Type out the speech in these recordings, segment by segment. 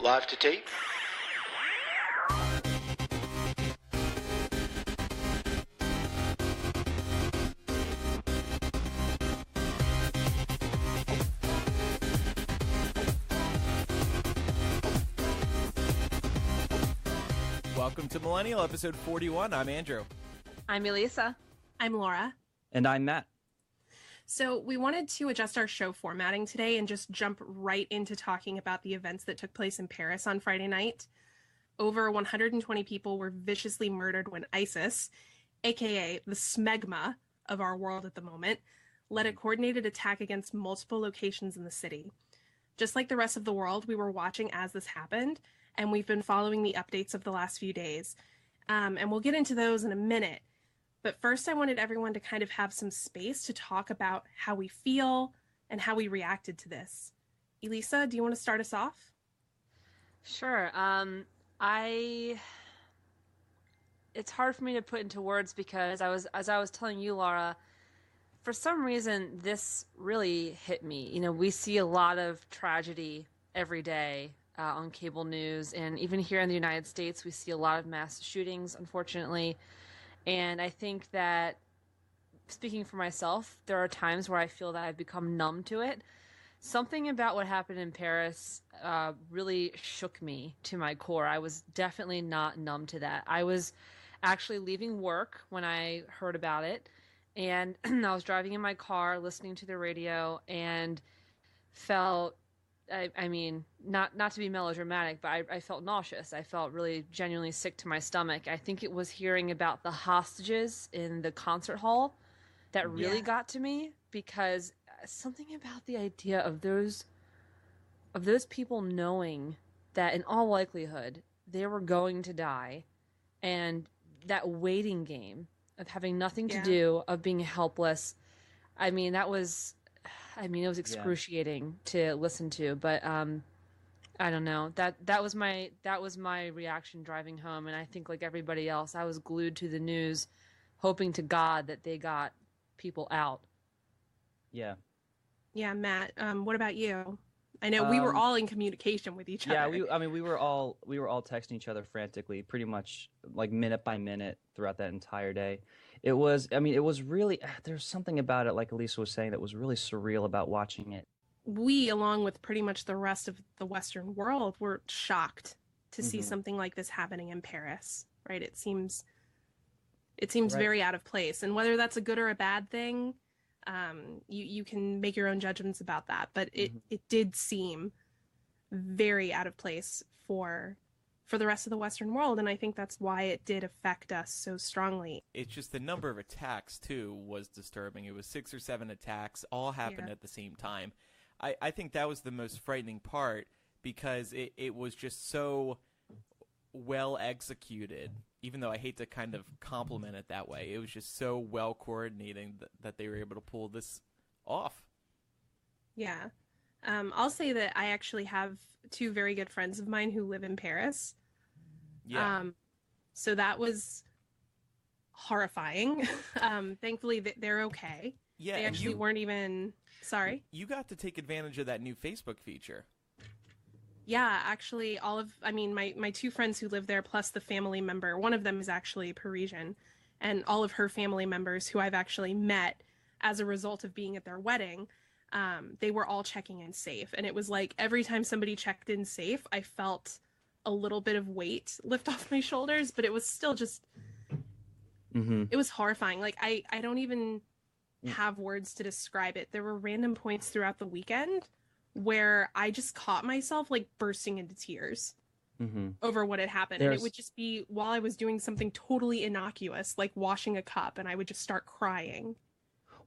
Live to tape. Welcome to Millennial, episode 41. I'm Andrew. I'm Elisa. I'm Laura. And I'm Matt. So we wanted to adjust our show formatting today and just jump right into talking about the events that took place in Paris on Friday night. Over 120 people were viciously murdered when ISIS, aka the smegma of our world at the moment, led a coordinated attack against multiple locations in the city. Just like the rest of the world, we were watching as this happened, and we've been following the updates of the last few days. And we'll get into those in a minute. But first, I wanted everyone to kind of have some space to talk about how we feel and how we reacted to this. Elisa, do you want to start us off? Sure. It's hard for me to put into words because as I was telling you, Laura, for some reason, this really hit me. You know, we see a lot of tragedy every day on cable news, and even here in the United States, we see a lot of mass shootings, unfortunately. And I think that, speaking for myself, there are times where I feel that I've become numb to it. Something about what happened in Paris really shook me to my core. I was definitely not numb to that. I was actually leaving work when I heard about it, and I was driving in my car, listening to the radio, and felt, I mean, not to be melodramatic, but I felt nauseous. I felt really genuinely sick to my stomach. I think it was hearing about the hostages in the concert hall that really got to me, because something about the idea of those people knowing that in all likelihood they were going to die, and that waiting game of having nothing to do, of being helpless. I mean, it was excruciating to listen to, but I don't know. That was my reaction driving home, and I think, like everybody else, I was glued to the news, hoping to God that they got people out. Yeah. Yeah, Matt. What about you? I know we were all in communication with each other. Yeah, we were all texting each other frantically, pretty much like minute by minute throughout that entire day. It was really, there's something about it, like Elisa was saying, that was really surreal about watching it. We, along with pretty much the rest of the Western world, were shocked to see something like this happening in Paris, right? It seems very out of place. And whether that's a good or a bad thing, you can make your own judgments about that. But it did seem very out of place for the rest of the Western world, and I think that's why it did affect us so strongly. It's just the number of attacks, too, was disturbing. It was 6 or 7 attacks, all happened at the same time. I think that was the most frightening part, because it was just so well executed, even though I hate to kind of compliment it that way. It was just so well coordinated that they were able to pull this off. Yeah. I'll say that I actually have 2 very good friends of mine who live in Paris. Yeah. So that was horrifying. Thankfully, they're okay. Yeah. They actually weren't even... Sorry? You got to take advantage of that new Facebook feature. Yeah, actually, my 2 friends who live there, plus the family member, one of them is actually Parisian, and all of her family members who I've actually met as a result of being at their wedding, they were all checking in safe. And it was like every time somebody checked in safe, I felt a little bit of weight lift off my shoulders, but it was still just, it was horrifying. Like, I don't even have words to describe it. There were random points throughout the weekend where I just caught myself like bursting into tears over what had happened. And it would just be while I was doing something totally innocuous, like washing a cup, and I would just start crying.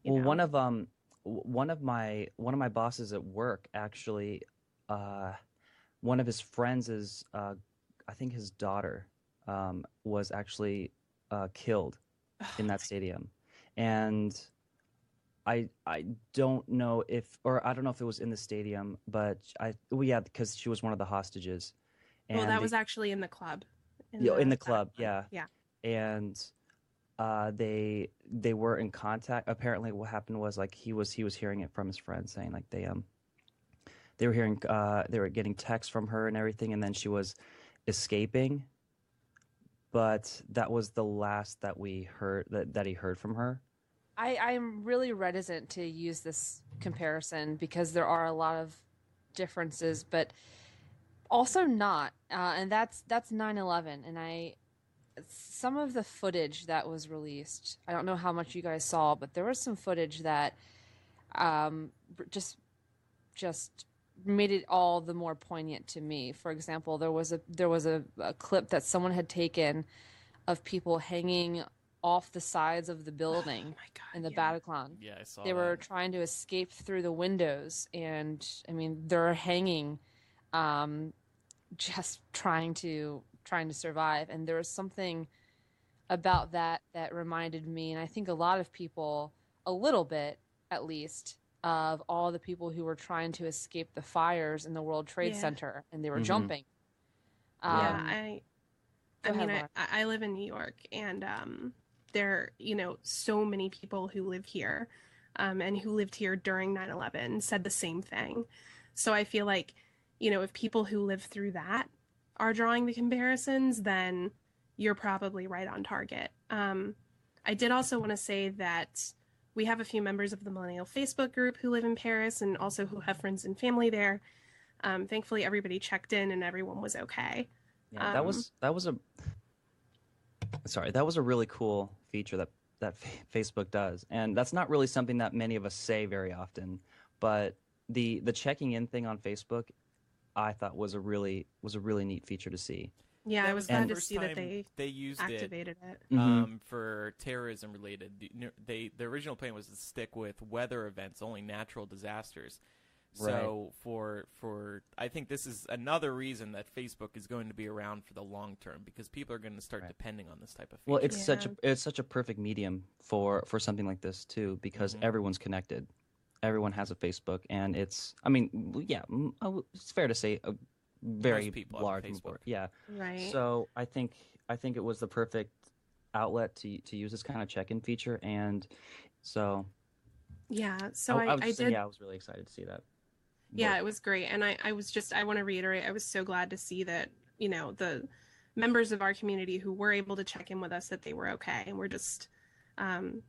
Well, one of my bosses at work, actually, one of his friends is, I think his daughter was actually killed in that stadium. And I don't know if it was in the stadium, but because she was one of the hostages. And well, that was actually in the club. In the club, yeah. Yeah. And they were in contact. Apparently, what happened was, like, he was hearing it from his friend saying, like, they they were getting texts from her and everything, and then she was escaping. But that was the last that we heard that he heard from her. I'm really reticent to use this comparison because there are a lot of differences, but also not. And that's 9/11. And some of the footage that was released, I don't know how much you guys saw, but there was some footage that just made it all the more poignant to me. For example, there was a clip that someone had taken of people hanging off the sides of the building in the Bataclan. Yeah, I saw They were trying to escape through the windows, and I mean, they're hanging, just trying to survive. And there was something about that reminded me, and I think a lot of people, a little bit at least, of all the people who were trying to escape the fires in the World Trade Center, and they were jumping. I live in New York, and there are, so many people who live here, and who lived here during 9/11 said the same thing. So I feel like, if people who live through that are drawing the comparisons, then you're probably right on target. I did also want to say that we have a few members of the Millennial Facebook group who live in Paris and also who have friends and family there. Thankfully, everybody checked in and everyone was okay. Yeah, that was a really cool feature that Facebook does, and that's not really something that many of us say very often. But the checking in thing on Facebook, I thought was a really neat feature to see. Yeah, I was glad to see that they used activated it for terrorism related. The original plan was to stick with weather events, only natural disasters. So for I think this is another reason that Facebook is going to be around for the long term, because people are going to start depending on this type of feature. Well, it's such a perfect medium for something like this too, because everyone's connected. Everyone has a Facebook, and it's fair to say a very large Facebook. Yeah. Right. So I think it was the perfect outlet to use this kind of check-in feature, and so yeah. So I was really excited to see that. Yeah, it was great. And I want to reiterate, I was so glad to see that, the members of our community who were able to check in with us, that they were okay. And we're just,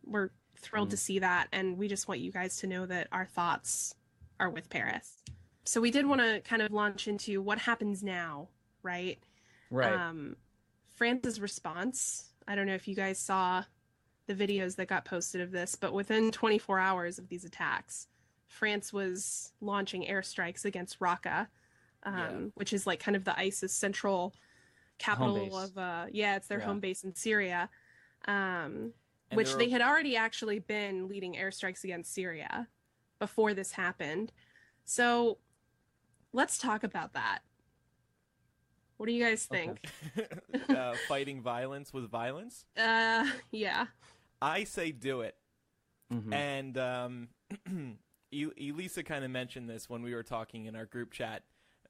we're thrilled to see that. And we just want you guys to know that our thoughts are with Paris. So we did want to kind of launch into what happens now, right? Right. France's response, I don't know if you guys saw the videos that got posted of this, but within 24 hours of these attacks, France was launching airstrikes against Raqqa, which is like kind of the ISIS central capital of, it's their home base in Syria, which they had already actually been leading airstrikes against Syria before this happened. So let's talk about that. What do you guys think? Okay. Fighting violence with violence? Yeah. I say do it. And Elisa kind of mentioned this when we were talking in our group chat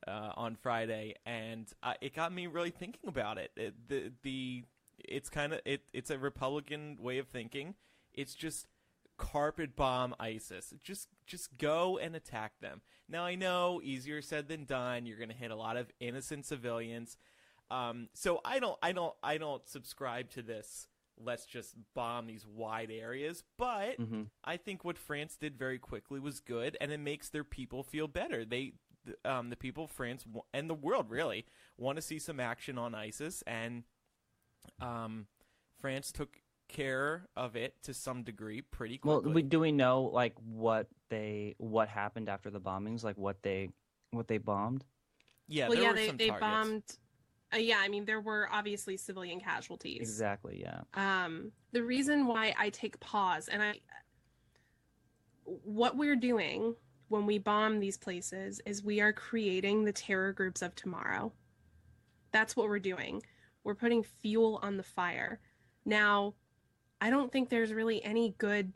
on Friday, and it got me really thinking about it. It's a Republican way of thinking. It's just carpet bomb ISIS. Just go and attack them. Now I know, easier said than done. You're going to hit a lot of innocent civilians. So I don't subscribe to this. Let's just bomb these wide areas. But I think what France did very quickly was good, and it makes their people feel better. The people of France and the world really want to see some action on ISIS, and France took care of it to some degree pretty quickly. Well, do we know like what happened after the bombings, like what they bombed? Yeah, well, there were some they targets. bombed. I mean, there were obviously civilian casualties. Exactly, yeah. The reason why I take pause, and what we're doing when we bomb these places is we are creating the terror groups of tomorrow. That's what we're doing. We're putting fuel on the fire. Now, I don't think there's really any good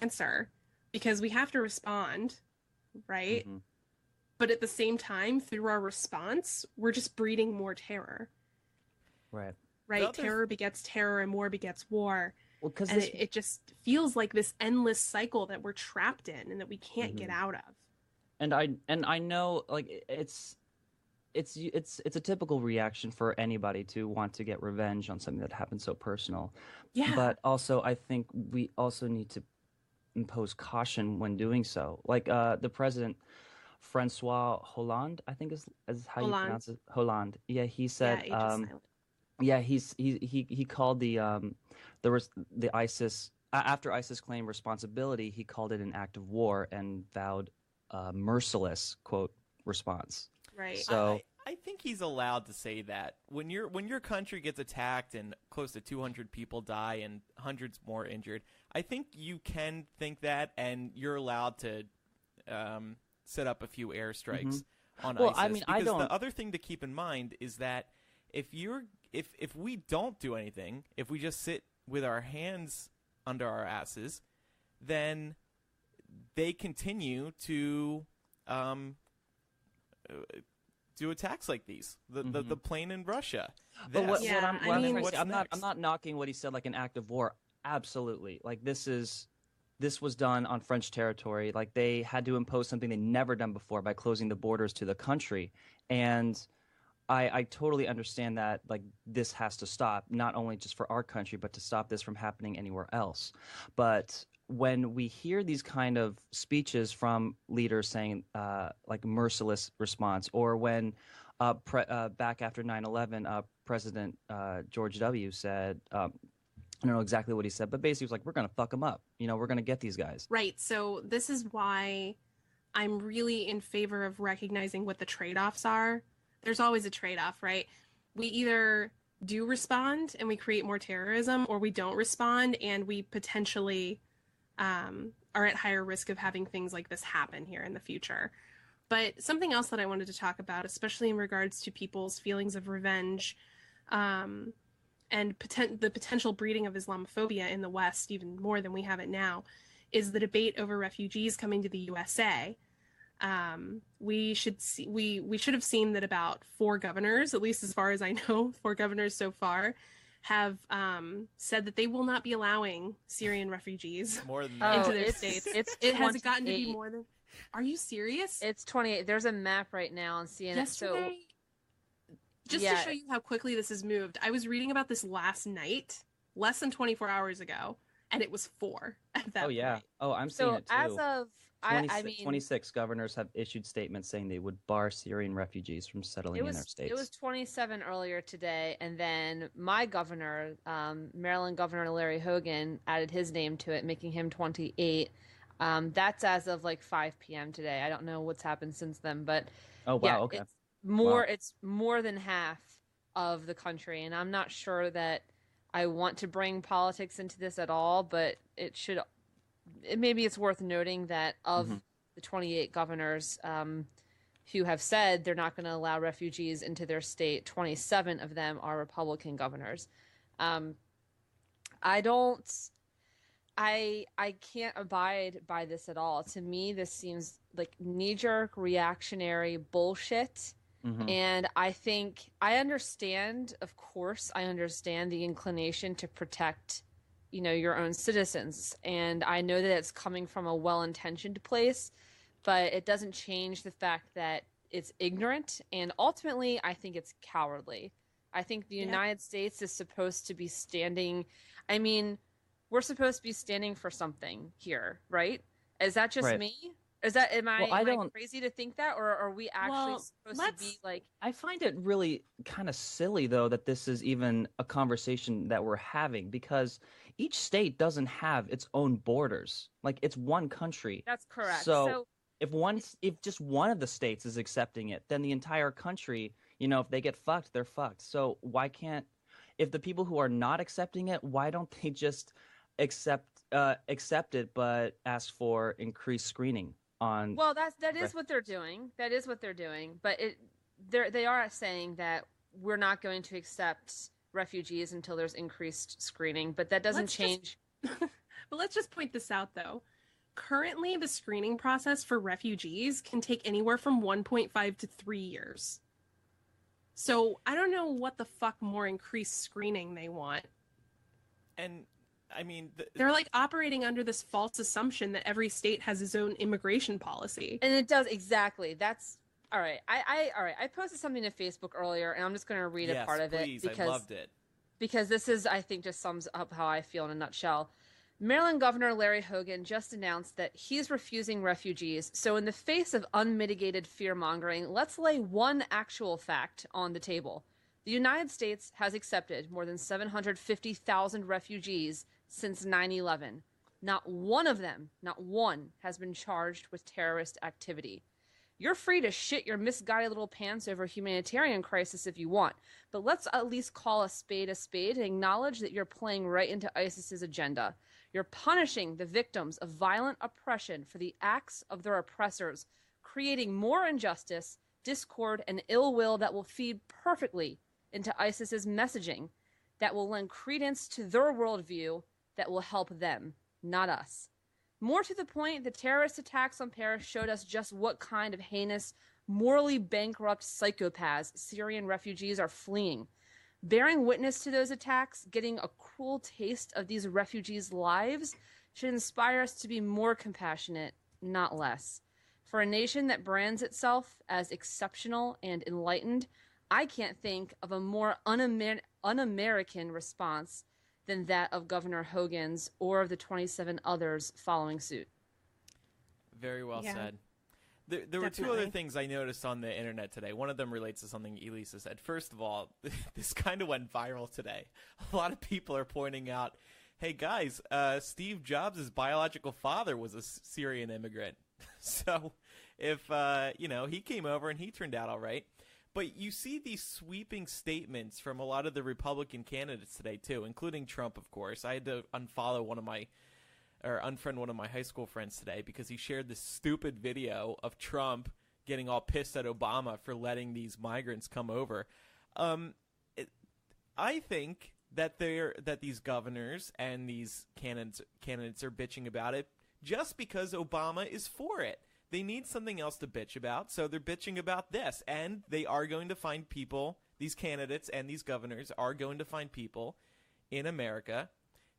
answer, because we have to respond, right? But at the same time, through our response, we're just breeding more terror. Right. Right? Terror begets terror, and war begets war. Well, because it just feels like this endless cycle that we're trapped in and that we can't get out of. And I know, like, it's a typical reaction for anybody to want to get revenge on something that happened so personal. Yeah. But also, I think we also need to impose caution when doing so. Like the president, Francois Hollande, I think is how you pronounce it. Hollande. Yeah, he said. Yeah, H is silent. Yeah, he called the ISIS after ISIS claimed responsibility, he called it an act of war and vowed a merciless quote response. Right. So I think he's allowed to say that when your country gets attacked and close to 200 people die and hundreds more injured. I think you can think that, and you're allowed to set up a few airstrikes on Well, ISIS. I mean, because the other thing to keep in mind is that if we don't do anything, if we just sit with our hands under our asses, then they continue to do attacks like these. The plane in Russia. But I'm next? not knocking what he said like an act of war. Absolutely. Like this was done on French territory. Like they had to impose something they'd never done before by closing the borders to the country. And I totally understand that like this has to stop, not only just for our country, but to stop this from happening anywhere else. But when we hear these kind of speeches from leaders saying like merciless response, or when back after 9/11, President George W. said, I don't know exactly what he said, but basically he was like, we're going to fuck them up. You know, we're going to get these guys. Right. So this is why I'm really in favor of recognizing what the trade-offs are. There's always a trade-off, right? We either do respond and we create more terrorism, or we don't respond and we potentially are at higher risk of having things like this happen here in the future. But something else that I wanted to talk about, especially in regards to people's feelings of revenge and the potential breeding of Islamophobia in the West, even more than we have it now, is the debate over refugees coming to the USA. We should have seen that about 4 governors, at least as far as I know, 4 governors so far, have said that they will not be allowing Syrian refugees into their states. It has gotten to be more than. Are you serious? It's 28. There's a map right now on CNN. Yesterday, to show you how quickly this has moved, I was reading about this last night, less than 24 hours ago, and it was 4 at that point. Oh, I'm seeing it too. As of 26 governors have issued statements saying they would bar Syrian refugees from settling in their states. It was 27 earlier today, and then my governor, Maryland Governor Larry Hogan, added his name to it, making him 28. That's as of like 5 p.m. today. I don't know what's happened since then, but okay. It's more than half of the country, and I'm not sure that I want to bring politics into this at all, but maybe it's worth noting that of the 28 governors who have said they're not going to allow refugees into their state, 27 of them are Republican governors. I can't abide by this at all. To me, this seems like knee-jerk reactionary bullshit. And I think I understand the inclination to protect, your own citizens. And I know that it's coming from a well-intentioned place, but it doesn't change the fact that it's ignorant. And ultimately, I think it's cowardly. I think the United States is supposed to be standing. I mean, we're supposed to be standing for something here, right? Is that just me? Am I crazy to think that, or are we actually supposed to be like? I find it really kind of silly, though, that this is even a conversation that we're having, because each state doesn't have its own borders. Like, it's one country. That's correct. So if just one of the states is accepting it, then the entire country, if they get fucked, they're fucked. So why can't, if the people who are not accepting it, why don't they just accept it, but ask for increased screening? That is what they're doing. That is what they're doing. But they are saying that we're not going to accept refugees until there's increased screening. But that doesn't change. But let's just point this out, though. Currently, the screening process for refugees can take anywhere from 1.5 to 3 years. So I don't know what the fuck more increased screening they want. And I mean, they're like operating under this false assumption that every state has its own immigration policy. And it does, exactly. That's all right. I posted something to Facebook earlier, and I'm just going to read a part of please. it because I loved it. Because this is, I think, just sums up how I feel in a nutshell. Maryland Governor Larry Hogan just announced that he's refusing refugees. So in the face of unmitigated fear-mongering, let's lay one actual fact on the table. The United States has accepted more than 750,000 refugees since 9/11. Not one of them, not one, has been charged with terrorist activity. You're free to shit your misguided little pants over a humanitarian crisis if you want, but let's at least call a spade and acknowledge that you're playing right into ISIS's agenda. You're punishing the victims of violent oppression for the acts of their oppressors, creating more injustice, discord, and ill will that will feed perfectly into ISIS's messaging, that will lend credence to their worldview, that will help them, not us. More to the point, the terrorist attacks on Paris showed us just what kind of heinous, morally bankrupt psychopaths Syrian refugees are fleeing. Bearing witness to those attacks, getting a cruel taste of these refugees' lives, should inspire us to be more compassionate, not less. For a nation that brands itself as exceptional and enlightened, I can't think of a more un-American response than that of Governor Hogan's or of the 27 others following suit. Very well said. There were two other things I noticed on the internet today. One of them relates to something Elisa said. First of all, this kind of went viral today. A lot of people are pointing out, hey guys, Steve Jobs' biological father was a Syrian immigrant. So if, he came over and he turned out all right. But you see these sweeping statements from a lot of the Republican candidates today, too, including Trump, of course. I had to unfriend one of my high school friends today because he shared this stupid video of Trump getting all pissed at Obama for letting these migrants come over. I think that these governors and these candidates are bitching about it just because Obama is for it. They need something else to bitch about, so they're bitching about this. And they are going to find people, these candidates and these governors are going to find people in America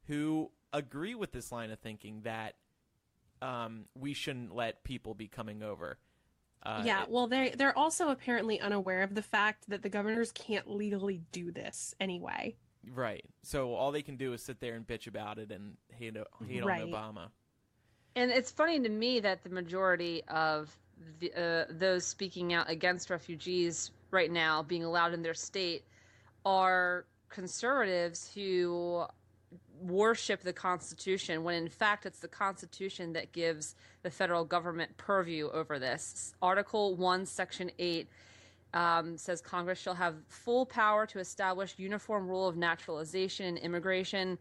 who agree with this line of thinking that we shouldn't let people be coming over. Well, they're also apparently unaware of the fact that the governors can't legally do this anyway. Right. So all they can do is sit there and bitch about it and hate on Obama. And it's funny to me that the majority of those speaking out against refugees right now being allowed in their state are conservatives who worship the Constitution, when in fact it's the Constitution that gives the federal government purview over this. Article 1, Section 8 says Congress shall have full power to establish uniform rule of naturalization and immigration.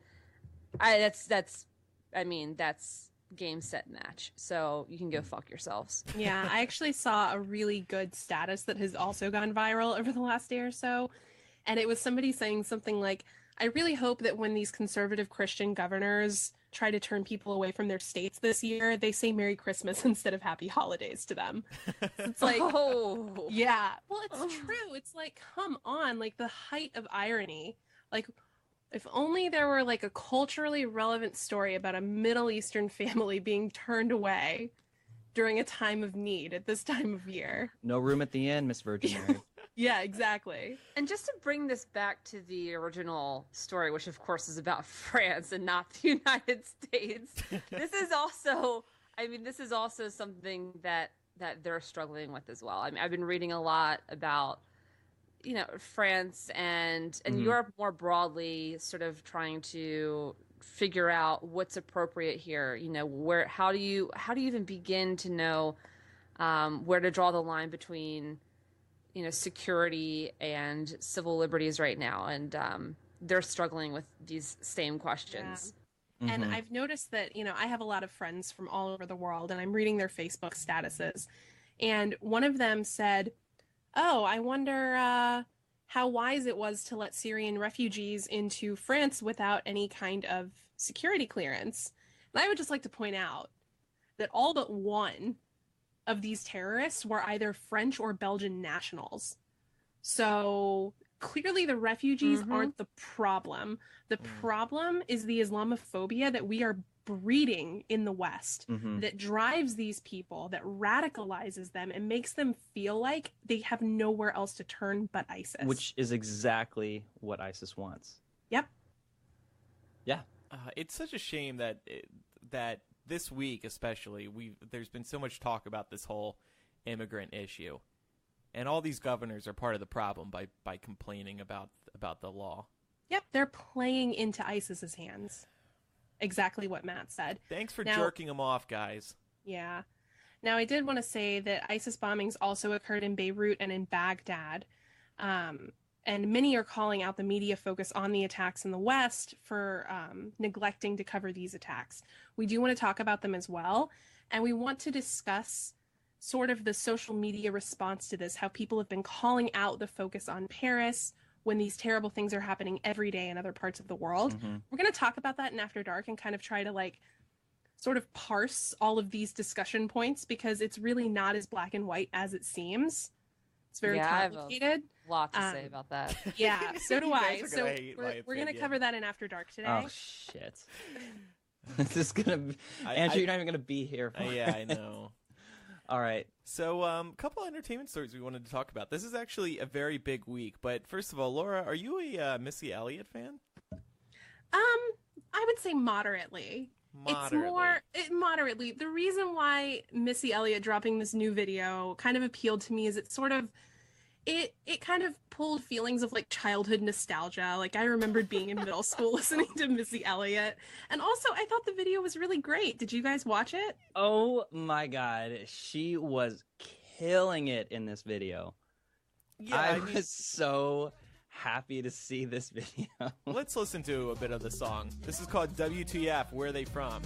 That's game, set, match. So you can go fuck yourselves. Yeah, I actually saw a really good status that has also gone viral over the last day or so. And it was somebody saying something like, I really hope that when these conservative Christian governors try to turn people away from their states this year, they say Merry Christmas instead of Happy Holidays to them. It's like, yeah. Well, it's true. It's like, come on, like the height of irony. Like, if only there were like a culturally relevant story about a Middle Eastern family being turned away during a time of need at this time of year. No room at the inn, Miss Virgin Mary. Yeah, exactly. And just to bring this back to the original story, which of course is about France and not the United States, this is also something that they're struggling with as well. I mean, I've been reading a lot about France and Europe more broadly, sort of trying to figure out what's appropriate here. How do you even begin to know where to draw the line between security and civil liberties right now, and they're struggling with these same questions. Yeah. And I've noticed that I have a lot of friends from all over the world, and I'm reading their Facebook statuses, and one of them said, oh, I wonder how wise it was to let Syrian refugees into France without any kind of security clearance. And I would just like to point out that all but one of these terrorists were either French or Belgian nationals. So clearly the refugees aren't the problem. The problem is the Islamophobia that we are breeding in the West that drives these people, that radicalizes them and makes them feel like they have nowhere else to turn but ISIS. Which is exactly what ISIS wants. Yep. Yeah. It's such a shame that that this week especially there's been so much talk about this whole immigrant issue. And all these governors are part of the problem by complaining about the law. Yep, they're playing into ISIS's hands. Exactly what Matt said. Thanks for jerking them off, guys. Yeah. Now, I did want to say that ISIS bombings also occurred in Beirut and in Baghdad. And many are calling out the media focus on the attacks in the West for neglecting to cover these attacks. We do want to talk about them as well. And we want to discuss sort of the social media response to this, how people have been calling out the focus on Paris when these terrible things are happening every day in other parts of the world. We're going to talk about that in After Dark and kind of try to like sort of parse all of these discussion points, because it's really not as black and white as it seems. It's very complicated. I have a lot to say about that. Yeah, so do I. guys are So gonna hate my we're going to opinion. cover that in After Dark today. Oh, shit. This is going to be... Andrew, you're not even going to be here. Yeah, I know. All right. So, a couple entertainment stories we wanted to talk about. This is actually a very big week, but first of all, Laura, are you a Missy Elliott fan? I would say moderately. Moderately. Moderately. The reason why Missy Elliott dropping this new video kind of appealed to me is it sort of it kind of pulled feelings of like childhood nostalgia. Like I remembered being in middle school listening to Missy Elliott. And also I thought the video was really great. Did you guys watch it? Oh my God. She was killing it in this video. Yeah, I was so happy to see this video. Let's listen to a bit of the song. This is called WTF, Where Are They From?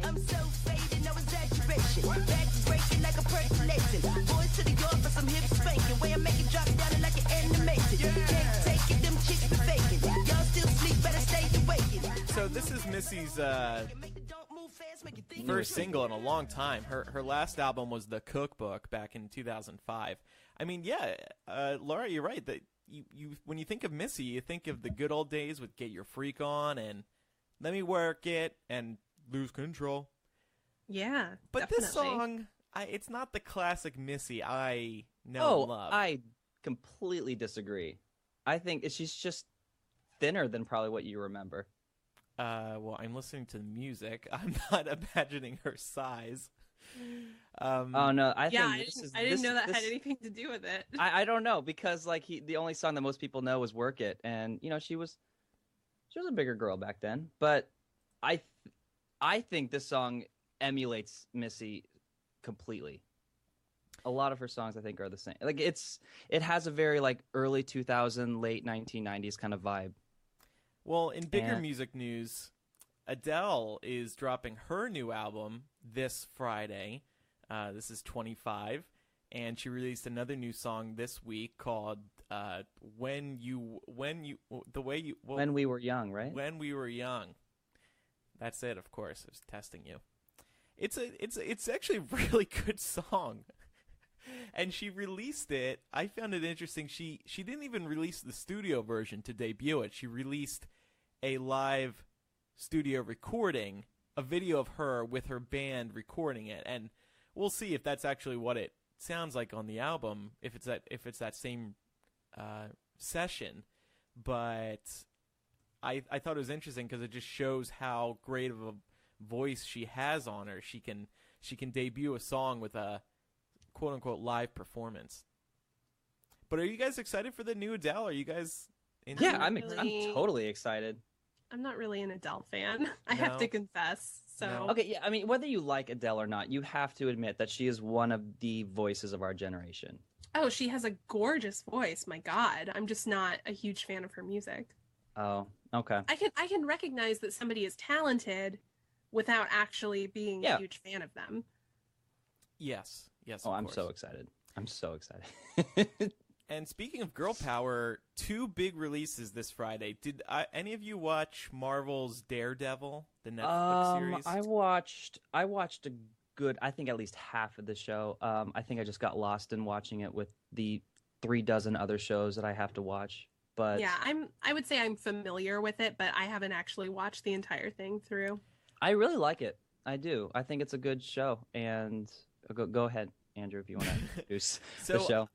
I'm so faded, no exaggeration. Bags is breaking like a percolation. Boys to the yard for some hip spanking. Way I make it drop down like an animated. Can't take it, them chicks be faking. Y'all still sleep, better stay awake. So this is Missy's first single in a long time. Her last album was The Cookbook back in 2005. I mean, yeah, Laura, you're right. That you when you think of Missy, you think of the good old days with Get Your Freak On and Let Me Work It and Lose Control. Yeah, but definitely. This song, it's not the classic Missy I know and love. I completely disagree. I think she's just thinner than probably what you remember. Well, I'm listening to the music. I'm not imagining her size. Oh no, I I didn't know that this, had anything to do with it. I don't know, because like the only song that most people know is "Work It," and you know she was a bigger girl back then. But I think this song emulates Missy completely. A lot of her songs I think are the same. Like it has a very like early 2000, late 1990s kind of vibe. Well, in bigger music news, Adele is dropping her new album this Friday. This is 25, and she released another new song this week called When We Were Young, right? When We Were Young. That's it, of course. I was testing you. It's actually a really good song. And she released it. I found it interesting. She didn't even release the studio version to debut it. She released a live studio recording, a video of her with her band recording it, and we'll see if that's actually what it sounds like on the album, if it's that same session. But I thought it was interesting because it just shows how great of a voice she has on her. She can debut a song with a quote unquote live performance. But are you guys excited for the new Adele? Are you guys into it? I'm totally excited. I'm not really an Adele fan. I have to confess. So okay, yeah. I mean, whether you like Adele or not, you have to admit that she is one of the voices of our generation. Oh, she has a gorgeous voice. My God, I'm just not a huge fan of her music. Oh, okay. I can recognize that somebody is talented without actually being a huge fan of them. Yes. Oh, I'm so excited. I'm so excited. And speaking of girl power, 2 big releases this Friday. Did any of you watch Marvel's Daredevil, the Netflix series? I watched a good, I think at least half of the show. I think I just got lost in watching it with the 3 dozen other shows that I have to watch. But yeah, I would say I'm familiar with it, but I haven't actually watched the entire thing through. I really like it. I do. I think it's a good show. And go ahead, Andrew, if you want to introduce the show.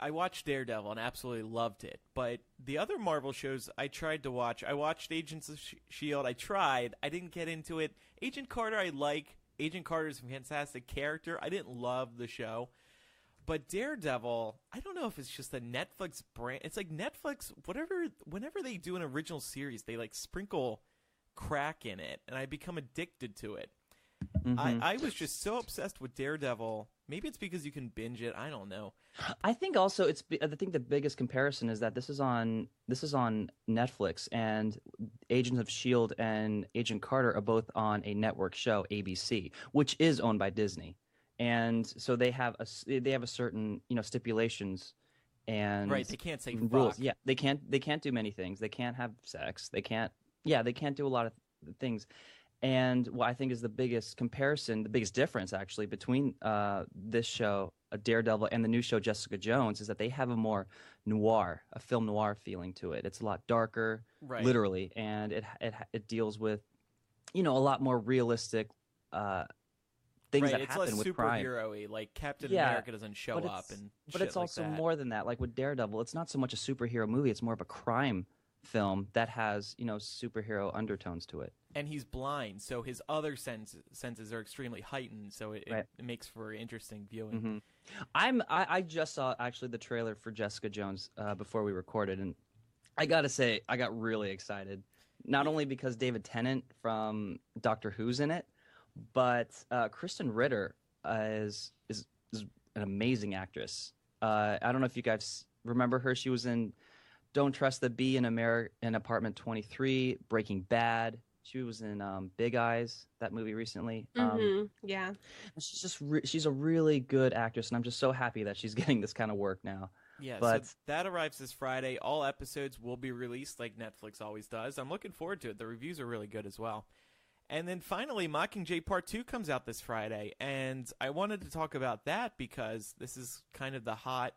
I watched Daredevil and absolutely loved it. But the other Marvel shows I tried to watch, I watched Agents of S.H.I.E.L.D. I didn't get into it. Agent Carter I like. Agent Carter is a fantastic character. I didn't love the show. But Daredevil, I don't know if it's just a Netflix brand. It's like Netflix, whenever they do an original series, they like sprinkle crack in it, and I become addicted to it. Mm-hmm. I was just so obsessed with Daredevil. Maybe it's because you can binge it. I don't know. I think also I think the biggest comparison is that this is on Netflix, and Agents of S.H.I.E.L.D. and Agent Carter are both on a network show, ABC, which is owned by Disney. And so they have a certain, stipulations and right. They can't say rules. fuck. Yeah, they can't do many things. They can't have sex. They can't do a lot of things. And what I think is the biggest comparison, the biggest difference actually between this show, Daredevil, and the new show Jessica Jones, is that they have a more a film noir feeling to it. It's a lot darker, right. Literally, and it deals with, a lot more realistic things that happen with crime. It's less superhero-y. Like Captain America doesn't show up, but it's also more than that. Like with Daredevil, it's not so much a superhero movie; it's more of a crime film that has superhero undertones to it. And he's blind, so his other senses are extremely heightened. So it makes for interesting viewing. Mm-hmm. I just saw actually the trailer for Jessica Jones before we recorded, and I gotta say I got really excited. Not only because David Tennant from Doctor Who's in it, but Kristen Ritter is an amazing actress. I don't know if you guys remember her. She was in Don't Trust the Bee in Apartment 23, Breaking Bad. She was in Big Eyes, that movie recently. Yeah. She's a really good actress, and I'm just so happy that she's getting this kind of work now. Yeah, but so that arrives this Friday. All episodes will be released like Netflix always does. I'm looking forward to it. The reviews are really good as well. And then finally, Mockingjay Part 2 comes out this Friday, and I wanted to talk about that because this is kind of the hot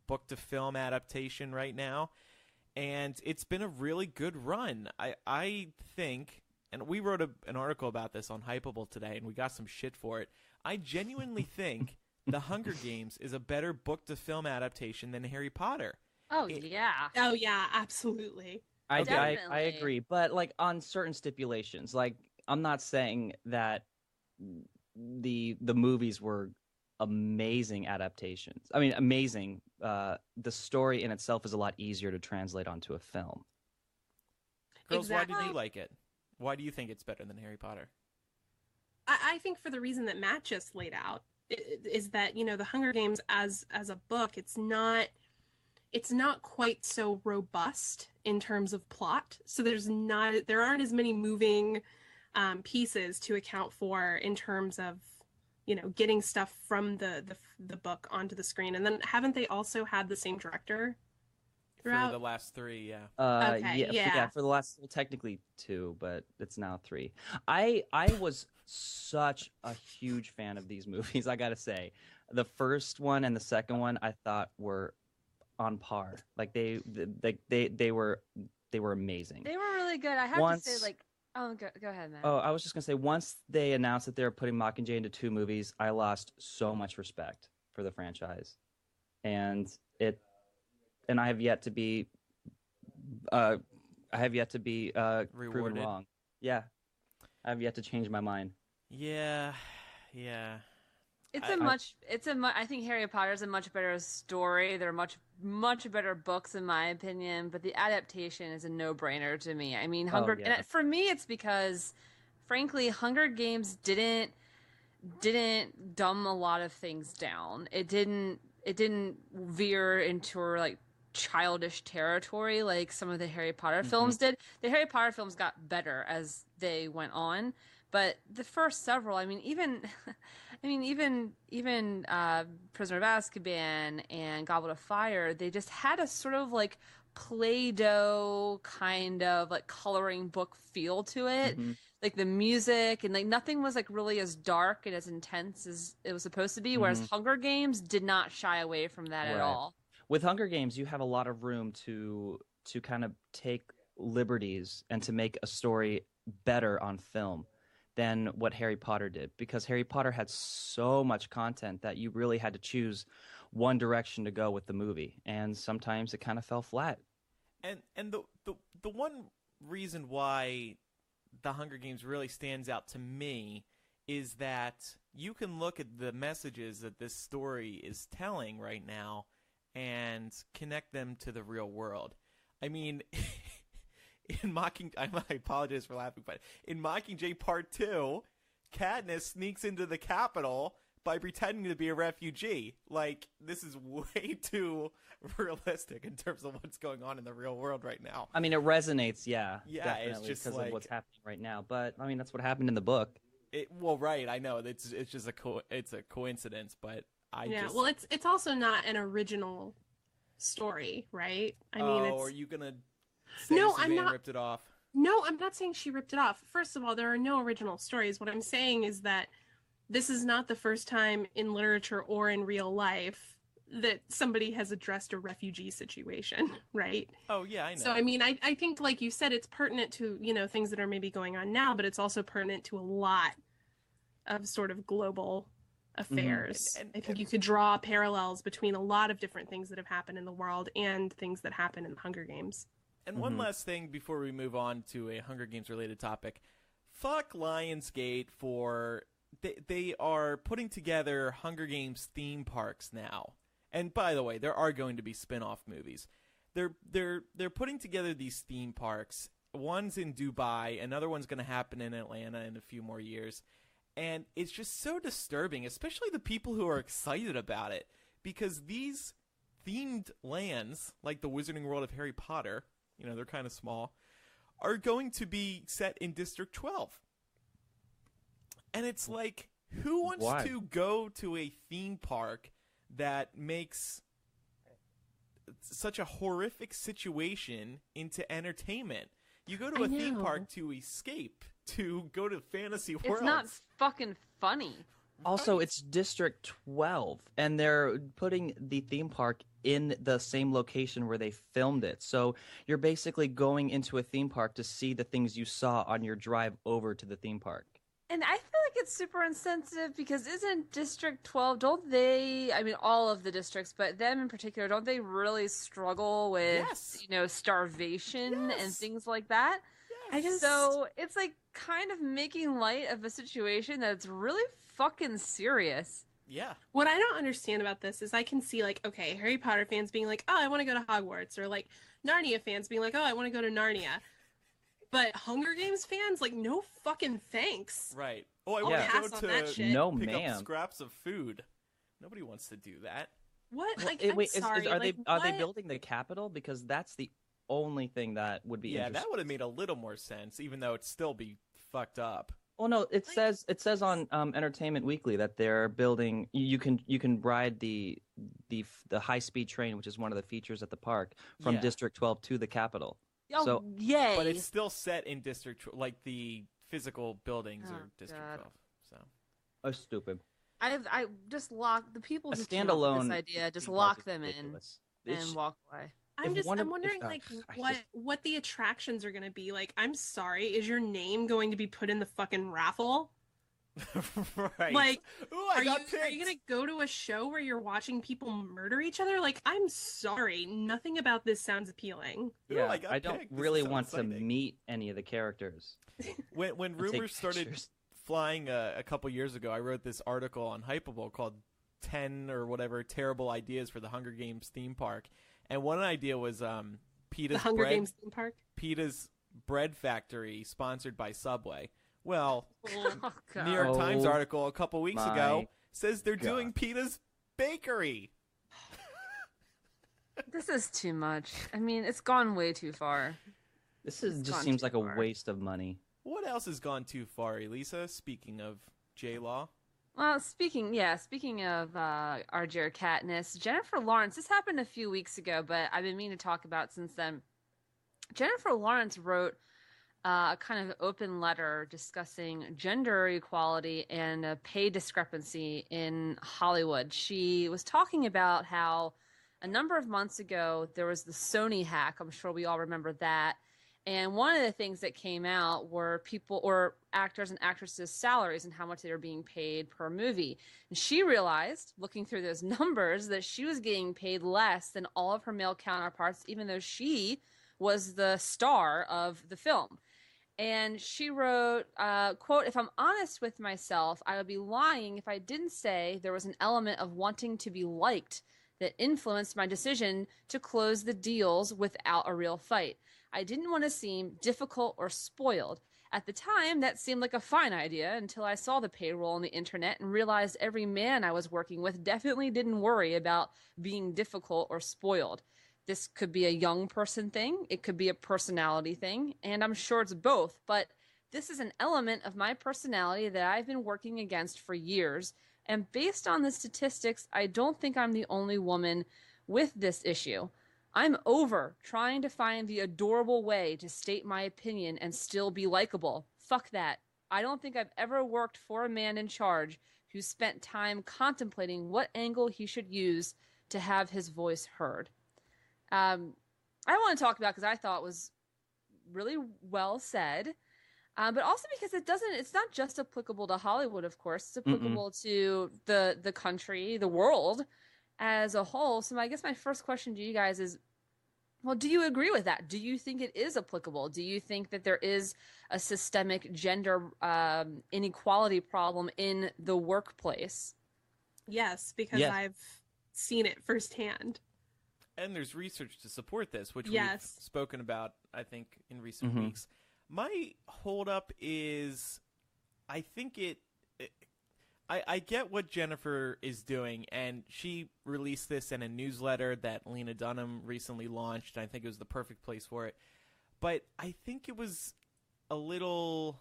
book-to-film adaptation right now, and it's been a really good run. I think, and we wrote an article about this on Hypable today, and we got some shit for it. I genuinely think The Hunger Games is a better book-to-film adaptation than Harry Potter. Oh, yeah. Oh, yeah, absolutely. I agree, but like on certain stipulations. Like I'm not saying that the movies were amazing adaptations. I mean, amazing. The story in itself is a lot easier to translate onto a film. Girls, Exactly. Why did you like it? Why do you think it's better than Harry Potter? I think for the reason that Matt just laid out is that, The Hunger Games as a book, it's not quite so robust in terms of plot. So there aren't as many moving pieces to account for in terms of, getting stuff from the book onto the screen. And then haven't they also had the same director throughout? For the last 3, yeah. Okay, For the last, technically 2, but it's now 3. I was such a huge fan of these movies. I gotta say, the first one and the second one I thought were on par. Like they were amazing. They were really good. I have to say, go ahead, Matt. Oh, I was just gonna say, once they announced that they were putting Mockingjay into 2 movies, I lost so much respect for the franchise, and I have yet to be Rewarded. proven wrong. Yeah, I have yet to change my mind. Yeah. I think Harry Potter's a much better story. They're much better books in my opinion, but the adaptation is a no-brainer to me. I mean, and for me it's because frankly, Hunger Games didn't dumb a lot of things down. It didn't veer into like childish territory like some of the Harry Potter films did. The Harry Potter films got better as they went on, but the first several, even Prisoner of Azkaban and Goblet of Fire, they just had a sort of like Play-Doh kind of like coloring book feel to it like the music and like nothing was like really as dark and as intense as it was supposed to be. Whereas Hunger Games did not shy away from that at all. With Hunger Games, you have a lot of room to kind of take liberties and to make a story better on film than what Harry Potter did, because Harry Potter had so much content that you really had to choose one direction to go with the movie, and sometimes it kind of fell flat. And the one reason why the Hunger Games really stands out to me is that you can look at the messages that this story is telling right now and connect them to the real world. I mean, I apologize for laughing, but in Mockingjay Part 2, Katniss sneaks into the Capitol by pretending to be a refugee. Like, this is way too realistic in terms of what's going on in the real world right now. I mean, it resonates, definitely, it's just because like, of what's happening right now. But I mean, that's what happened in the book. Right, I know it's just a coincidence, but well, it's also not an original story, right? I mean, are you gonna say no, Suzanne I'm not ripped it off? No, I'm not saying she ripped it off. First of all, there are no original stories. What I'm saying is that this is not the first time in literature or in real life that somebody has addressed a refugee situation, right? Oh, yeah, I know. So, I mean, I think, like you said, it's pertinent to, things that are maybe going on now, but it's also pertinent to a lot of sort of global affairs. And I think you could draw parallels between a lot of different things that have happened in the world and things that happen in the Hunger Games. And one last thing before we move on to a Hunger Games related topic. Fuck Lionsgate for they are putting together Hunger Games theme parks now. And by the way, there are going to be spin-off movies. They're putting together these theme parks. One's in Dubai, another one's going to happen in Atlanta in a few more years. And it's just so disturbing, especially the people who are excited about it, because these themed lands, like the Wizarding World of Harry Potter, they're kind of small, are going to be set in District 12. And it's like, who wants to go to a theme park that makes such a horrific situation into entertainment? You go to a theme park to escape, to go to fantasy worlds. It's not fucking funny. Also, it's District 12, and they're putting the theme park in the same location where they filmed it. So you're basically going into a theme park to see the things you saw on your drive over to the theme park. And I feel like it's super insensitive because isn't District 12, don't they, I mean, all of the districts, but them in particular, don't they really struggle with, starvation and things like that? So it's like kind of making light of a situation that's really fucking serious. Yeah. What I don't understand about this is I can see, like, okay, Harry Potter fans being like, oh, I want to go to Hogwarts, or like Narnia fans being like, oh, I want to go to Narnia. But Hunger Games fans, like, no fucking thanks. Right. Oh, I want to go to pick up scraps of food. Nobody wants to do that. What? Like, wait, sorry. Are they building the Capitol? Because that's the only thing that would be interesting. Yeah, that would have made a little more sense, even though it'd still be fucked up. Well, no, it says on Entertainment Weekly that they're building. You can ride the high speed train, which is one of the features at the park, from District 12 to the Capitol. Oh, so, yay! But it's still set in District 12, like the physical buildings are District 12. So, oh, stupid. I just lock the people who came standalone up with this idea. Just lock them in and walk away. I'm wondering, what the attractions are going to be. Like, I'm sorry, is your name going to be put in the fucking raffle? Right. Like, ooh, are you going to go to a show where you're watching people murder each other? Like, I'm sorry, nothing about this sounds appealing. Yeah, ooh, I don't really want to meet any of the characters. When rumors started flying a couple years ago, I wrote this article on Hypable called 10 or whatever terrible ideas for the Hunger Games theme park. And one idea was PETA's Games theme park? PETA's bread factory sponsored by Subway. Well, God. New York Times article a couple weeks ago says they're doing PETA's bakery. This is too much. I mean, it's gone way too far. This just seems like a waste of money. What else has gone too far, Elisa? Speaking of J-Law. Well, speaking of our dear Katniss, Jennifer Lawrence, this happened a few weeks ago, but I've been meaning to talk about since then. Jennifer Lawrence wrote a kind of open letter discussing gender equality and a pay discrepancy in Hollywood. She was talking about how a number of months ago there was the Sony hack. I'm sure we all remember that. And one of the things that came out were people or actors and actresses' salaries and how much they were being paid per movie. And she realized, looking through those numbers, that she was getting paid less than all of her male counterparts, even though she was the star of the film. And she wrote, quote, "If I'm honest with myself, I would be lying if I didn't say there was an element of wanting to be liked that influenced my decision to close the deals without a real fight. I didn't want to seem difficult or spoiled. At the time, that seemed like a fine idea until I saw the payroll on the internet and realized every man I was working with definitely didn't worry about being difficult or spoiled. This could be a young person thing. It could be a personality thing. And I'm sure it's both. But this is an element of my personality that I've been working against for years. And based on the statistics, I don't think I'm the only woman with this issue. I'm over trying to find the adorable way to state my opinion and still be likable. Fuck that. I don't think I've ever worked for a man in charge who spent time contemplating what angle he should use to have his voice heard." I want to talk about because I thought it was really well said, but also because it's not just applicable to Hollywood, of course. It's applicable to the country, the world as a whole. So I guess my first question to you guys is, well, do you agree with that? Do you think it is applicable? Do you think that there is a systemic gender inequality problem in the workplace? Yes, because I've seen it firsthand. And there's research to support this, which we've spoken about, I think, in recent weeks. My holdup is, I think I get what Jennifer is doing, and she released this in a newsletter that Lena Dunham recently launched, and I think it was the perfect place for it. But I think it was a little,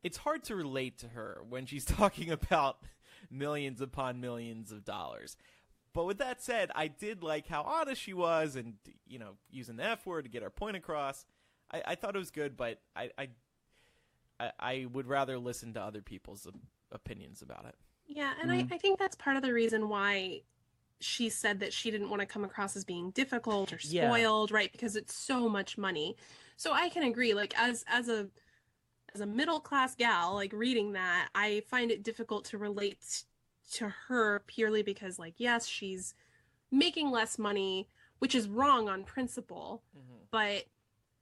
it's hard to relate to her when she's talking about millions upon millions of dollars. But with that said, I did like how honest she was and, you know, using the F word to get her point across. I thought it was good, but I would rather listen to other people's opinions about it. Yeah, and I think that's part of the reason why she said that she didn't want to come across as being difficult or spoiled, right? Because it's so much money. So I can agree, like, as a middle-class gal, like, reading that, I find it difficult to relate to her purely because, like, yes, she's making less money, which is wrong on principle, but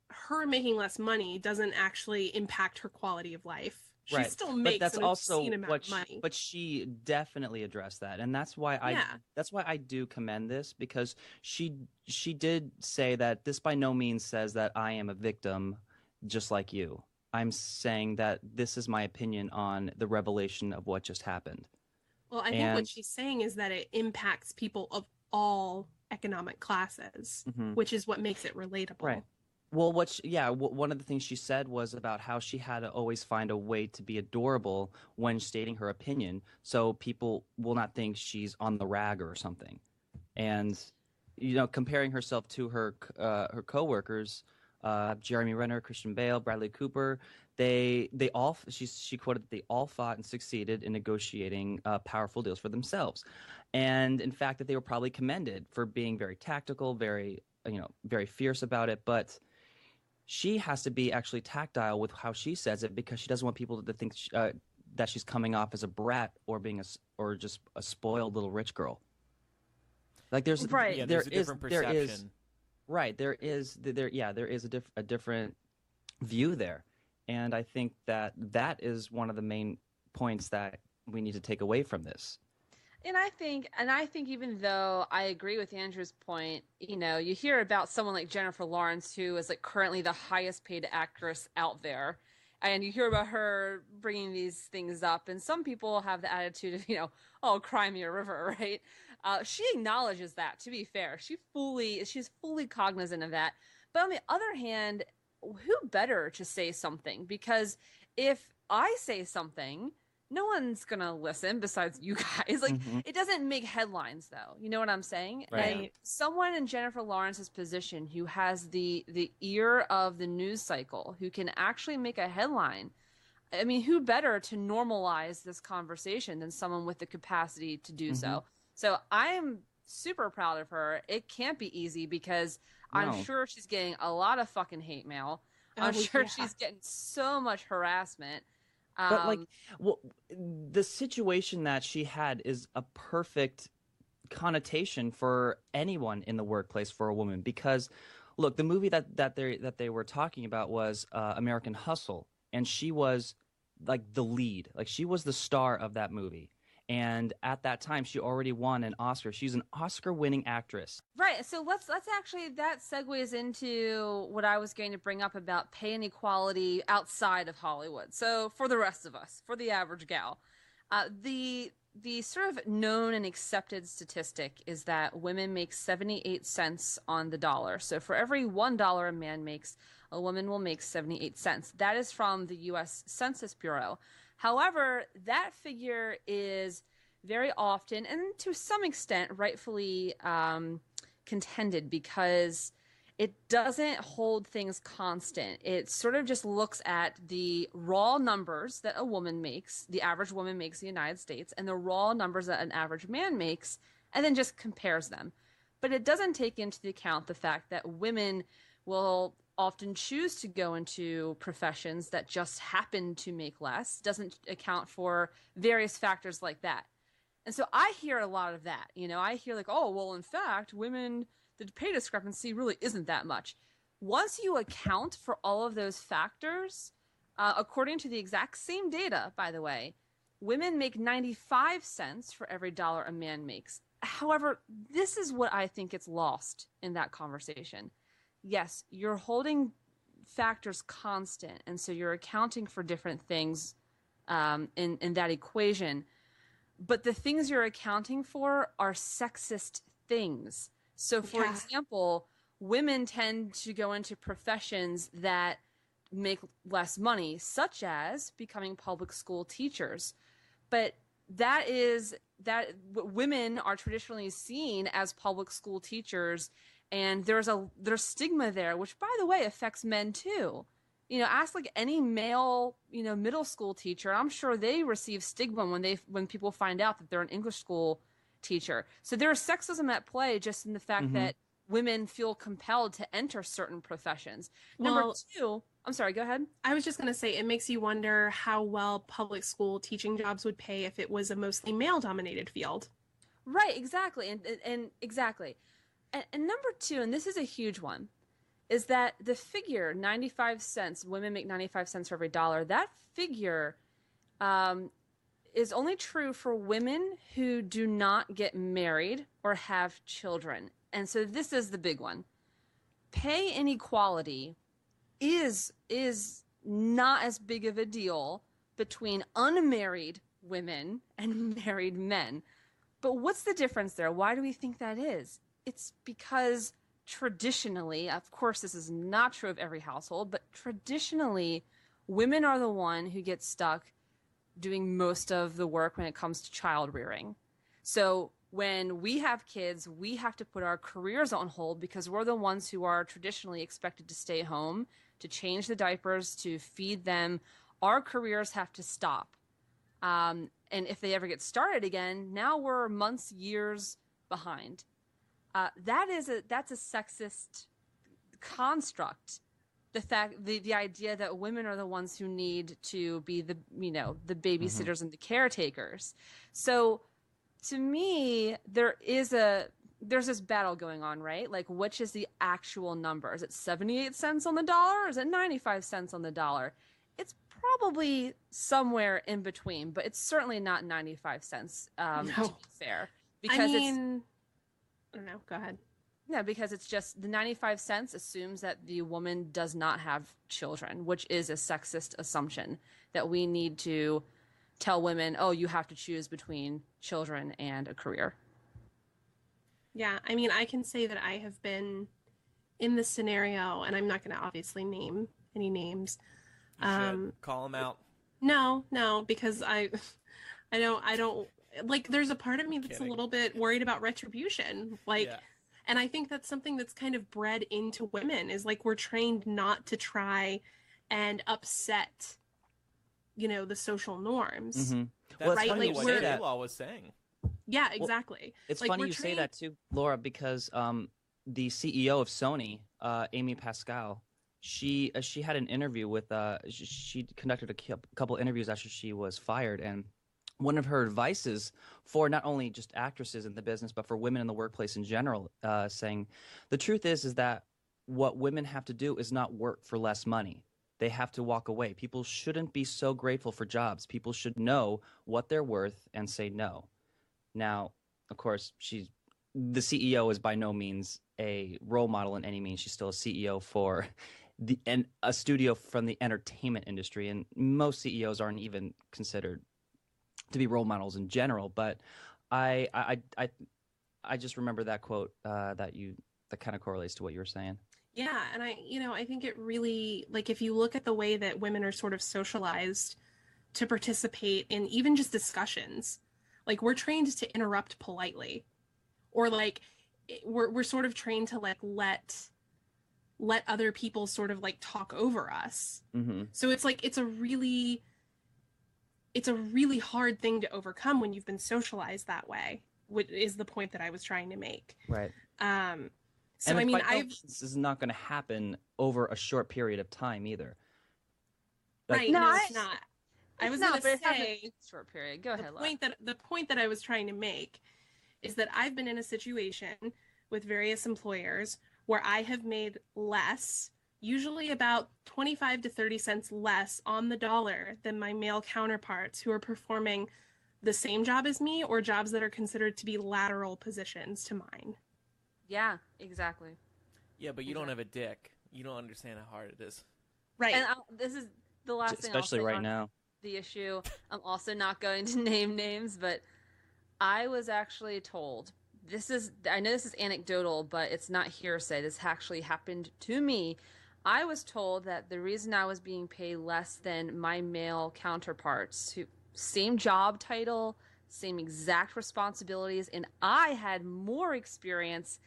her making less money doesn't actually impact her quality of life. She still makes an obscene amount of money. But she definitely addressed that, and that's why I do commend this, because she did say that this by no means says that I am a victim just like you. I'm saying that this is my opinion on the revelation of what just happened. Well, I think what she's saying is that it impacts people of all economic classes, which is what makes it relatable. Right. Well, one of the things she said was about how she had to always find a way to be adorable when stating her opinion, so people will not think she's on the rag or something. And, you know, comparing herself to her coworkers, Jeremy Renner, Christian Bale, Bradley Cooper, she quoted that they all fought and succeeded in negotiating powerful deals for themselves, and in fact that they were probably commended for being very tactical, very fierce about it. But she has to be actually tactile with how she says it, because she doesn't want people to think that she's coming off as a brat or just a spoiled little rich girl. Like there's a different perception. There is a different view there. And I think that is one of the main points that we need to take away from this. And I think even though I agree with Andrew's point, you know, you hear about someone like Jennifer Lawrence, who is like currently the highest paid actress out there, and you hear about her bringing these things up, and some people have the attitude of, you know, oh, cry me a river, right? She acknowledges that, to be fair. She's fully cognizant of that. But on the other hand, who better to say something? Because if I say something no one's gonna listen besides you guys. Like, it doesn't make headlines, though. You know what I'm saying? Right. And someone in Jennifer Lawrence's position who has the ear of the news cycle, who can actually make a headline. I mean, who better to normalize this conversation than someone with the capacity to do so? So I'm super proud of her. It can't be easy because I'm sure she's getting a lot of fucking hate mail. I'm sure she's getting so much harassment. But like, well, the situation that she had is a perfect connotation for anyone in the workplace for a woman. Because, look, the movie that they were talking about was American Hustle, and she was like the lead, like she was the star of that movie. And at that time, she already won an Oscar. She's an Oscar-winning actress. Right. So let's actually, that segues into what I was going to bring up about pay inequality outside of Hollywood. So for the rest of us, for the average gal, the sort of known and accepted statistic is that women make 78 cents on the dollar. So for every $1 a man makes, a woman will make 78 cents. That is from the U.S. Census Bureau. However, that figure is very often, and to some extent, rightfully contended because it doesn't hold things constant. It sort of just looks at the raw numbers that a woman makes, the average woman makes in the United States, and the raw numbers that an average man makes, and then just compares them. But it doesn't take into account the fact that women will often choose to go into professions that just happen to make less, doesn't account for various factors like that. And so I hear a lot of that. You know, I hear like, oh, well, in fact, women, the pay discrepancy really isn't that much. Once you account for all of those factors, according to the exact same data, by the way, women make 95 cents for every dollar a man makes. However, this is what I think gets lost in that conversation. Yes, you're holding factors constant, and so you're accounting for different things in that equation. But the things you're accounting for are sexist things. So, for example, women tend to go into professions that make less money, such as becoming public school teachers. But that women are traditionally seen as public school teachers. And there's stigma there, which, by the way, affects men too. You know, ask like any male, you know, middle school teacher. I'm sure they receive stigma when people find out that they're an English school teacher. So there is sexism at play just in the fact that women feel compelled to enter certain professions. Number two, I'm sorry, go ahead. I was just going to say, it makes you wonder how well public school teaching jobs would pay if it was a mostly male-dominated field. Right, exactly, and exactly. And number two, and this is a huge one, is that the figure 95 cents, women make 95 cents for every dollar, that figure is only true for women who do not get married or have children. And so this is the big one. Pay inequality is not as big of a deal between unmarried women and married men. But what's the difference there? Why do we think that is? It's because traditionally, of course, this is not true of every household, but traditionally, women are the one who get stuck doing most of the work when it comes to child rearing. So when we have kids, we have to put our careers on hold because we're the ones who are traditionally expected to stay home, to change the diapers, to feed them. Our careers have to stop. And if they ever get started again, now we're months, years behind. That's a sexist construct. The idea that women are the ones who need to be the babysitters and the caretakers. So to me, there's this battle going on, right? Like, which is the actual number? Is it 78 cents on the dollar? Or is it 95 cents on the dollar? It's probably somewhere in between, but it's certainly not 95 cents, to be fair. Because I don't know. Go ahead. No, because it's just the 95 cents assumes that the woman does not have children, which is a sexist assumption that we need to tell women, oh, you have to choose between children and a career. Yeah, I mean, I can say that I have been in this scenario, and I'm not going to obviously name any names. You should. Call them out. No, because I don't like, there's a part of me that's a little bit worried about retribution. Like, Yeah. and I think that's something that's kind of bred into women, is like, we're trained not to try and upset, you know, the social norms. Mm-hmm. That's Right, funny like, what we're- J-Law was saying. Yeah, exactly. It's Like, funny we're you say trained- that too, Laura, because the CEO of Sony, Amy Pascal, she had an interview with she conducted a couple interviews after she was fired, and one of her advices for not only just actresses in the business but for women in the workplace in general, saying the truth is that what women have to do is not work for less money. They have to walk away. People shouldn't be so grateful for jobs. People should know what they're worth and say no. Now, of course, the CEO is by no means a role model in any means. She's still a CEO for a studio from the entertainment industry, and most CEOs aren't even considered to be role models in general. But I just remember that quote that kind of correlates to what you were saying. Yeah, and I think it really, like, if you look at the way that women are sort of socialized to participate in even just discussions, like, we're trained to interrupt politely, or like we're sort of trained to like let other people sort of like talk over us. Mm-hmm. So it's like it's a really hard thing to overcome when you've been socialized that way, which is the point that I was trying to make. Right. So and I mean, this is not going to happen over a short period of time either. Like, right? No, it's not. I was going to say, short period. Go ahead. The point that I was trying to make is that I've been in a situation with various employers where I have made less, usually about 25 to 30 cents less on the dollar than my male counterparts who are performing the same job as me or jobs that are considered to be lateral positions to mine. Yeah, exactly. Yeah, but you don't have a dick. You don't understand how hard it is. Right. And this is the last thing I'll say especially right on now. the issue. I'm also not going to name names, but I was actually told, I know this is anecdotal, but it's not hearsay. This actually happened to me. I was told that the reason I was being paid less than my male counterparts, who same job title, same exact responsibilities, and I had more experience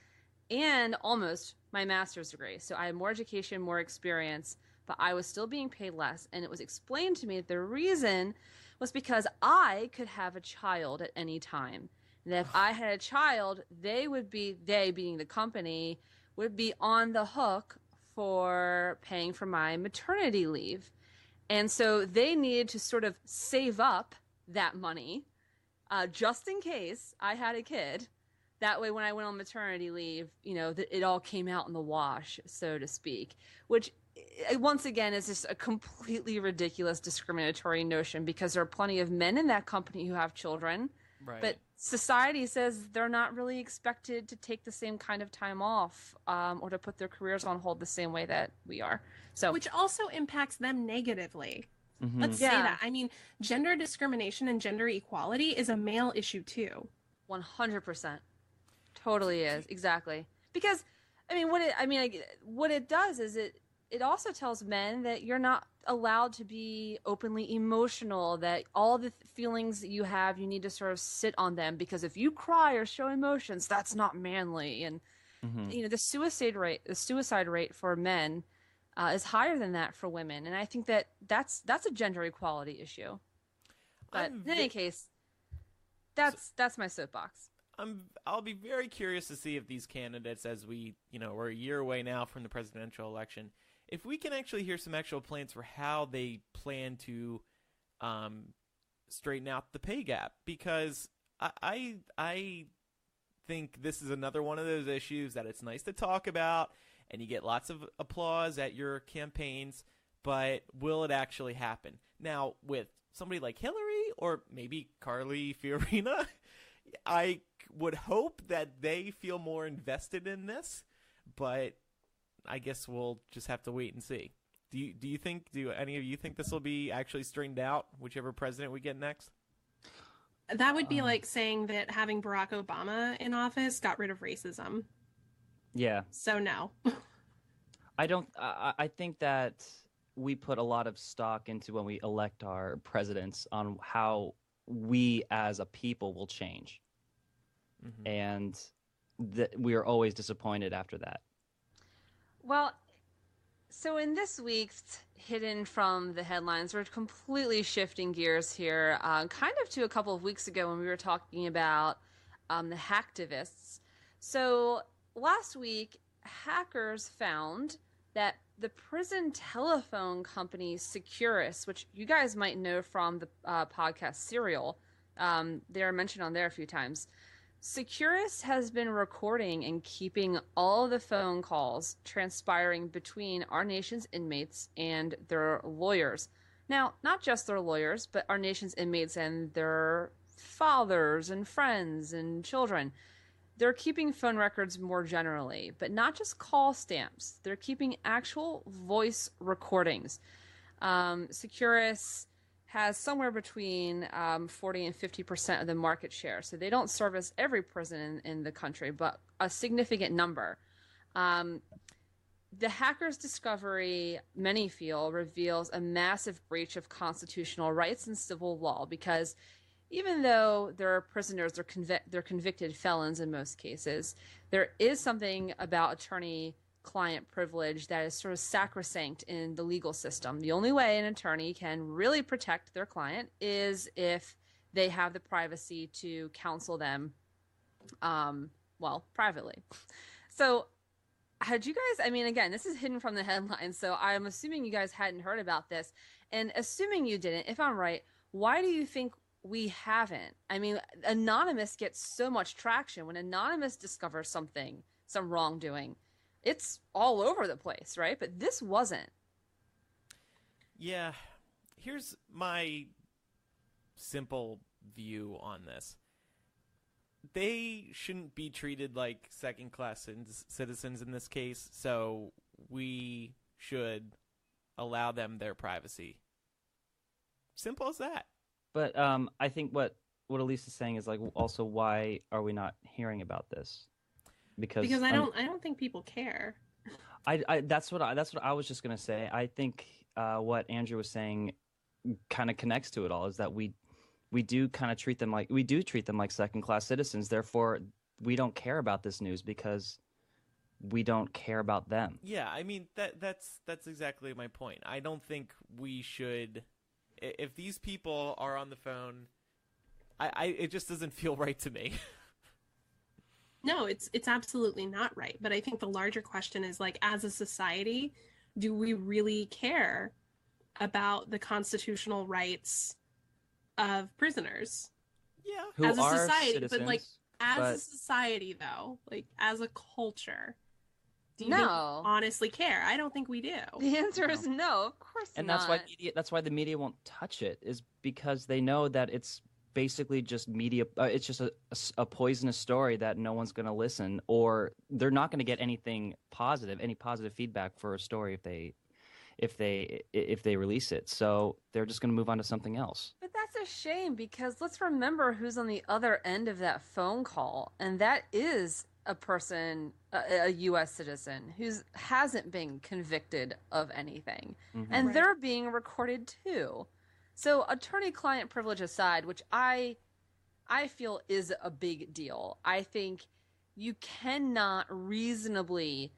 and almost my master's degree. So I had more education, more experience, but I was still being paid less. And it was explained to me that the reason was because I could have a child at any time. And that if I had a child, they being the company, would be on the hook for paying for my maternity leave. And so they needed to sort of save up that money just in case I had a kid. That way, when I went on maternity leave, it all came out in the wash, so to speak, which once again is just a completely ridiculous discriminatory notion, because there are plenty of men in that company who have children, Right. but society says they're not really expected to take the same kind of time off or to put their careers on hold the same way that we are. So, which also impacts them negatively. Mm-hmm. Let's say that. I mean, gender discrimination and gender equality is a male issue too. 100%. Totally is. Exactly. Because, what it does is it also tells men that you're not allowed to be openly emotional, that all the feelings that you have, you need to sort of sit on them, because if you cry or show emotions, that's not manly. And, the suicide rate for men is higher than that for women. And I think that's a gender equality issue. But in any case, that's my soapbox. I'll be very curious to see if these candidates, as we're a year away now from the presidential election, if we can actually hear some actual plans for how they plan to straighten out the pay gap, because I think this is another one of those issues that it's nice to talk about and you get lots of applause at your campaigns, but will it actually happen? Now, with somebody like Hillary or maybe Carly Fiorina, I would hope that they feel more invested in this, but I guess we'll just have to wait and see. Do any of you think this will be actually straightened out, whichever president we get next? That would be like saying that having Barack Obama in office got rid of racism. Yeah. So no. I think that we put a lot of stock into when we elect our presidents on how we as a people will change. And we are always disappointed after that. Well, so in this week's Hidden from the Headlines, we're completely shifting gears here, kind of to a couple of weeks ago when we were talking about the hacktivists. So last week, hackers found that the prison telephone company Securus, which you guys might know from the podcast Serial, they are mentioned on there a few times. Securus has been recording and keeping all the phone calls transpiring between our nation's inmates and their lawyers. Now, not just their lawyers, but our nation's inmates and their fathers and friends and children. They're keeping phone records more generally, but not just call stamps. They're keeping actual voice recordings. Securus has somewhere between 40 and 50% of the market share. So they don't service every prison in the country, but a significant number. The hackers' discovery, many feel, reveals a massive breach of constitutional rights and civil law, because even though they're prisoners, they're convicted felons in most cases, there is something about attorney-client privilege that is sort of sacrosanct in the legal system. The only way an attorney can really protect their client is if they have the privacy to counsel them, privately. So had you guys, I mean, again, this is hidden from the headlines, so I'm assuming you guys hadn't heard about this. And assuming you didn't, if I'm right, why do you think we haven't? I mean, Anonymous gets so much traction. When Anonymous discovers something, some wrongdoing, it's all over the place, right? But this wasn't. Yeah. Here's my simple view on this. They shouldn't be treated like second-class citizens in this case, so we should allow them their privacy. Simple as that. But I think what Elise is saying is, like, also, why are we not hearing about this? Because I don't think people care. That's what I was just gonna say. I think what Andrew was saying kind of connects to it all, is that we do kind of treat them like second-class citizens. Therefore, we don't care about this news because we don't care about them. Yeah, I mean that's exactly my point. I don't think we should. If these people are on the phone, it just doesn't feel right to me. No, it's absolutely not right. But I think the larger question is, like, as a society, do we really care about the constitutional rights of prisoners? Yeah. Who as a are society, citizens, but, like, as a society, though, like, as a culture, do you No. honestly care? I don't think we do. The answer is no, of course And not. that's why the media won't touch it, is because they know that it's basically just media. It's just a poisonous story that no one's going to listen, or they're not going to get any positive feedback for a story if they release it. So they're just going to move on to something else. But that's a shame, because let's remember who's on the other end of that phone call, and that is a person, a U.S. citizen who hasn't been convicted of anything, and Right. they're being recorded too. So attorney-client privilege aside, which I feel is a big deal, I think you cannot reasonably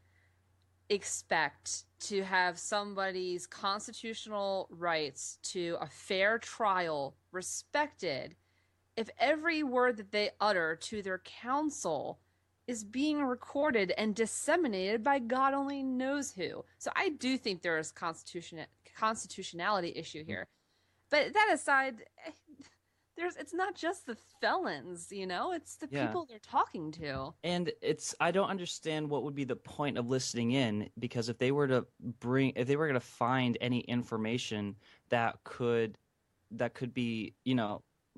expect to have somebody's constitutional rights to a fair trial respected if every word that they utter to their counsel is being recorded and disseminated by God only knows who. So I do think there is constitutionality issue here. But that aside, it's not just the felons, it's the people they're talking to. And I don't understand what would be the point of listening in, because if they were going to find any information that could be,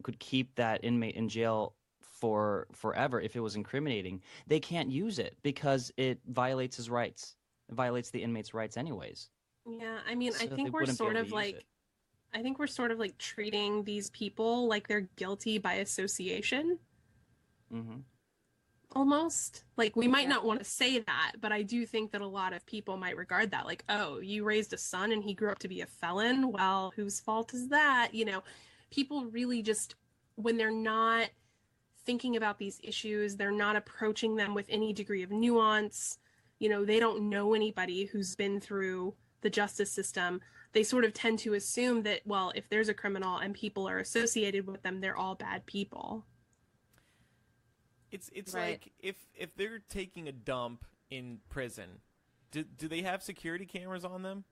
could keep that inmate in jail for forever, if it was incriminating, they can't use it because it violates his rights. It violates the inmate's rights anyways. Yeah, I mean, So I think we're sort of like treating these people like they're guilty by association. Mm-hmm. Almost. Like, we might not want to say that, but I do think that a lot of people might regard that like, oh, you raised a son and he grew up to be a felon? Well, whose fault is that? People really just when they're not thinking about these issues, they're not approaching them with any degree of nuance. You know, they don't know anybody who's been through the justice system. They sort of tend to assume that, well, if there's a criminal and people are associated with them, they're all bad people. It's Right. like if they're taking a dump in prison, do they have security cameras on them?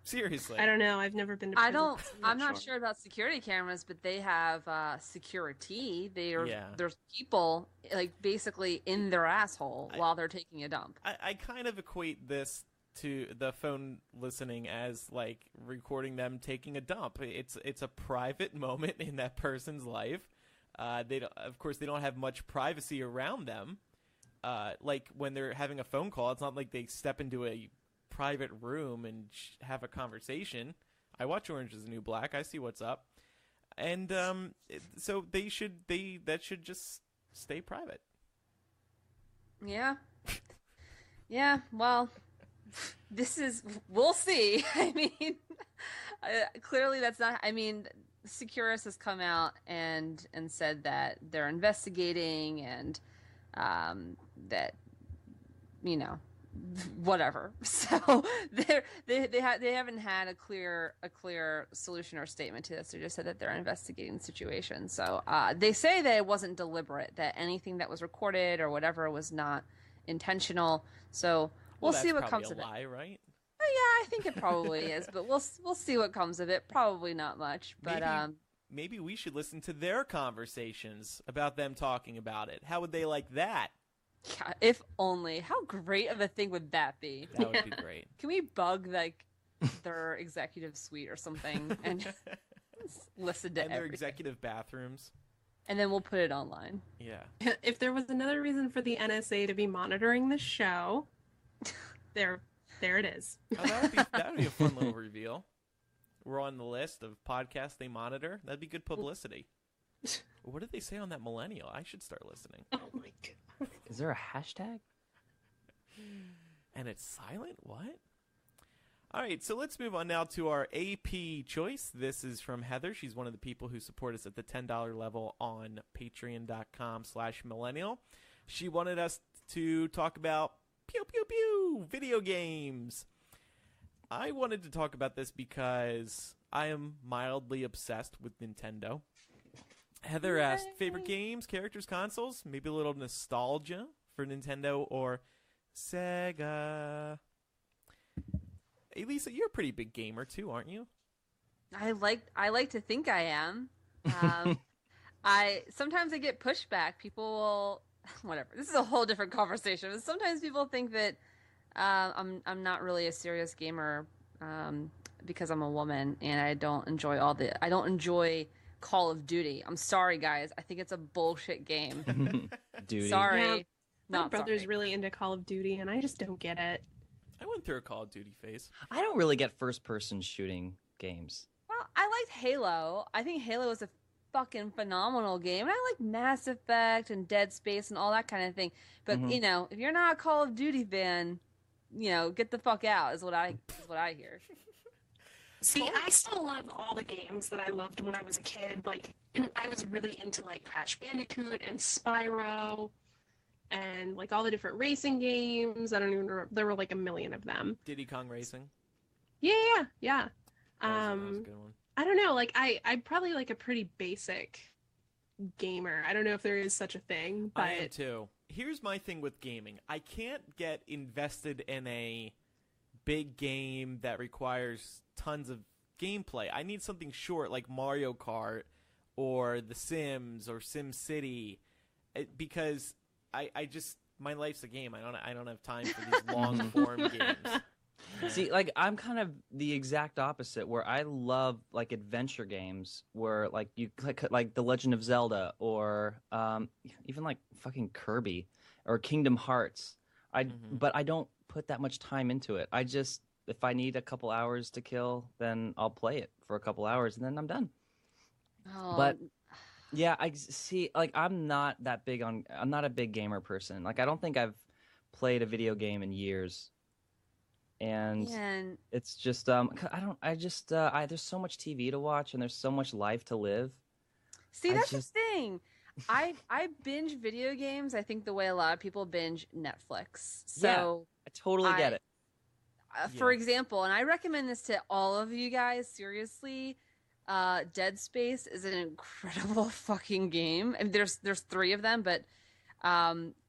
Seriously. I don't know. I've never been to prison. I'm not sure about security cameras, but they have security. There's people like basically in their asshole while they're taking a dump. I kind of equate this to the phone listening as like recording them taking a dump. It's a private moment in that person's life. Of course, they don't have much privacy around them. Like when they're having a phone call, it's not like they step into a private room and have a conversation. I watch Orange Is the New Black. I see what's up, and so that should just stay private. Yeah. Yeah. Well, we'll see. I mean, clearly that's not. I mean, Securus has come out and said that they're investigating and that, you know, whatever. So they haven't had a clear solution or statement to this. They just said that they're investigating the situation. So they say that it wasn't deliberate, that anything that was recorded or whatever was not intentional. So we'll see what comes of it. Lie, right? Yeah, I think it probably is, but we'll see what comes of it. Probably not much, but maybe we should listen to their conversations about them talking about it. How would they like that? yeah, if only. How great of a thing would that be? That would be great. Can we bug like their executive suite or something and just listen to and their everything? executive bathrooms. And then we'll put it online. Yeah. If there was another reason for the NSA to be monitoring the show, there it is. Oh, that would be a fun little reveal. We're on the list of podcasts they monitor. That'd be good publicity. What did they say on that Millennial? I should start listening. Oh my god. Is there a hashtag? And it's silent? What? All right, so let's move on now to our AP choice. This is from Heather. She's one of the people who support us at the $10 level on patreon.com/millennial. She wanted us to talk about pew, pew, pew, video games. I wanted to talk about this because I am mildly obsessed with Nintendo. Heather asked, favorite games, characters, consoles, maybe a little nostalgia for Nintendo or Sega. Hey, Lisa, you're a pretty big gamer too, aren't you? I like to think I am. Sometimes I get pushback. People will whatever. This is a whole different conversation. But sometimes people think that I'm not really a serious gamer because I'm a woman and I don't enjoy Call of Duty. I'm sorry, guys. I think it's a bullshit game. Duty. Sorry. Yeah, my Not brother's sorry. really into Call of Duty, and I just don't get it. I went through a Call of Duty phase. I don't really get first-person shooting games. Well, I liked Halo. I think Halo is a fucking phenomenal game. And I like Mass Effect and Dead Space and all that kind of thing. But, you know, if you're not a Call of Duty fan, you know, get the fuck out is what I hear. See, I still love all the games that I loved when I was a kid. Like, I was really into, like, Crash Bandicoot and Spyro and, like, all the different racing games. I don't even remember. There were, like, a million of them. Diddy Kong Racing. Yeah. That was a good one. I don't know. Like, I'm probably, like, a pretty basic gamer. I don't know if there is such a thing, but... I am too. Here's my thing with gaming. I can't get invested in a big game that requires tons of gameplay. I need something short like Mario Kart or The Sims or Sim City because I just my life's a game. I don't have time for these long form games. See, like, I'm kind of the exact opposite, where I love, like, adventure games where, like, you like The Legend of Zelda or even, like, fucking Kirby or Kingdom Hearts. But I don't put that much time into it. I just, if I need a couple hours to kill, then I'll play it for a couple hours and then I'm done. Oh, But yeah, I see, like, I'm not a big gamer person. Like, I don't think I've played a video game in years. And man. it's just there's so much TV to watch and there's so much life to live. See, that's the thing. I binge video games, I think, the way a lot of people binge Netflix. So I totally get it. For example, and I recommend this to all of you guys, seriously, Dead Space is an incredible fucking game. And there's 3 of them, but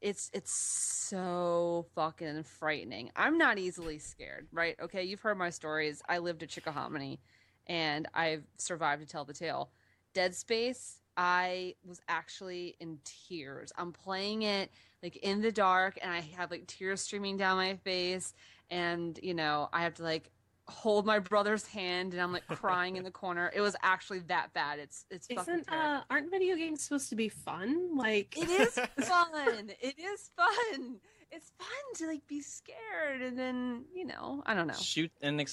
it's so fucking frightening. I'm not easily scared, right? Okay, you've heard my stories. I lived at Chickahominy, and I've survived to tell the tale. Dead Space, I was actually in tears. I'm playing it like in the dark, and I have like tears streaming down my face, and you know, I have to like hold my brother's hand, and I'm like crying in the corner. It was actually that bad. It's fucking terrible. Aren't video games supposed to be fun? Like it is fun. It is fun. It's fun to like be scared, and then you know, I don't know, shoot and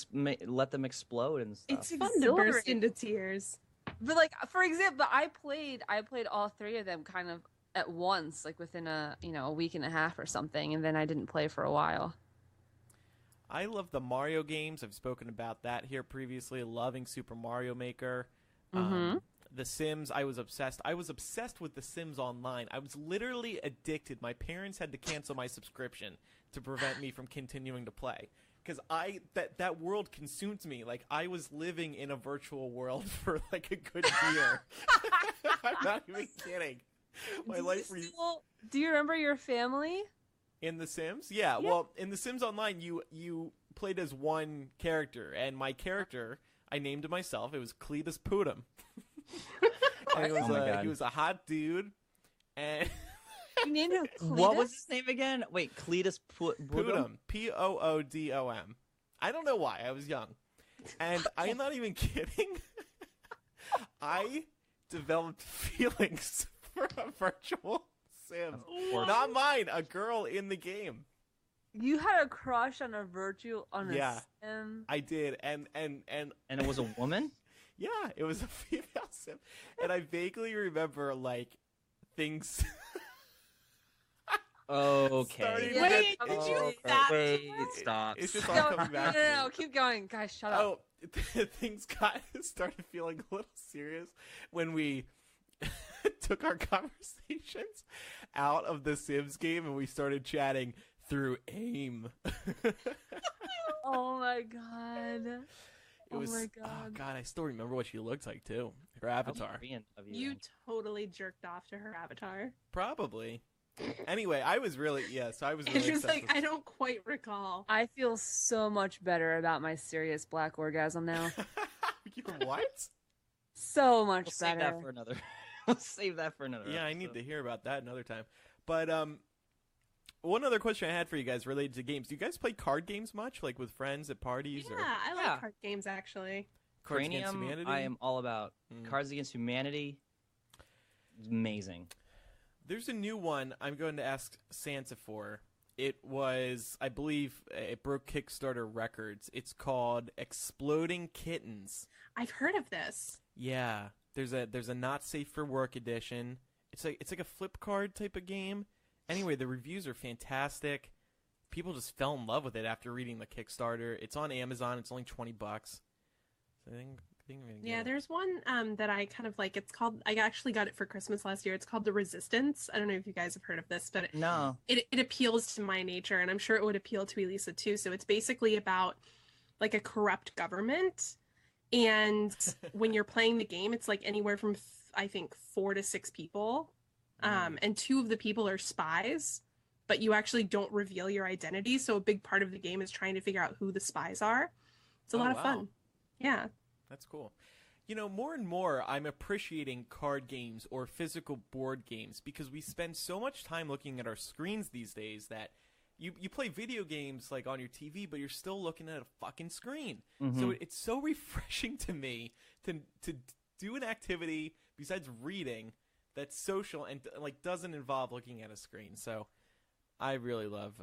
let them explode and stuff. It's fun to burst into tears. But like, for example, I played all 3 of them kind of at once, like within a week and a half or something, and then I didn't play for a while. I love the Mario games. I've spoken about that here previously. Loving Super Mario Maker. The Sims, I was obsessed. I was obsessed with The Sims Online. I was literally addicted. My parents had to cancel my subscription to prevent me from continuing to play. Because that world consumed me. Like, I was living in a virtual world for like a good year. I'm not even kidding. My life. Do you remember your family? In The Sims? Yeah. Well, in The Sims Online, you played as one character, and my character, I named it myself. It was Cletus Putum. And it was he was a hot dude, and you named him Cletus? What was his name again? Wait, Cletus Putum. Poodom. I don't know why. I was young, and I'm not even kidding. I developed feelings for a virtual Sim. Not mine, a girl in the game. You had a crush on a Sim? I did, and it was a woman? Yeah, it was a female Sim. And I vaguely remember like things Okay. Wait, did you stop. It's just all coming back. No, keep going. Guys, shut up. Things started feeling a little serious when we took our conversations out of the Sims game and we started chatting through AIM. Oh my god. Oh my god. Oh god, I still remember what she looked like too. Her avatar. You totally jerked off to her avatar. Probably. Anyway, I was really It's just like, I don't quite recall. I feel so much better about my serious black orgasm now. What? So much better. Save that for another. We'll save that for another. Yeah, episode. I need to hear about that another time. But one other question I had for you guys related to games. Do you guys play card games much, like with friends at parties? Yeah, I like card games actually. Cards Against Humanity? I am all about. Cards Against Humanity. Amazing. There's a new one I'm going to ask Santa for. It was, I believe, it broke Kickstarter records. It's called Exploding Kittens. I've heard of this. Yeah, there's a not safe for work edition. It's like a flip card type of game. Anyway, the reviews are fantastic. People just fell in love with it after reading the Kickstarter. It's on Amazon. It's only $20. So I think there's one that I kind of like. It's called. I actually got it for Christmas last year. It's called The Resistance. I don't know if you guys have heard of this, but no, it appeals to my nature, and I'm sure it would appeal to Elisa too. So it's basically about like a corrupt government, and when you're playing the game, it's like anywhere from I think 4 to 6 people, and 2 of the people are spies, but you actually don't reveal your identity. So a big part of the game is trying to figure out who the spies are. It's a lot of fun. Yeah. That's cool. You know, more and more I'm appreciating card games or physical board games because we spend so much time looking at our screens these days that you play video games like on your TV, but you're still looking at a fucking screen. Mm-hmm. So it's so refreshing to me to do an activity besides reading that's social and like doesn't involve looking at a screen. So I really love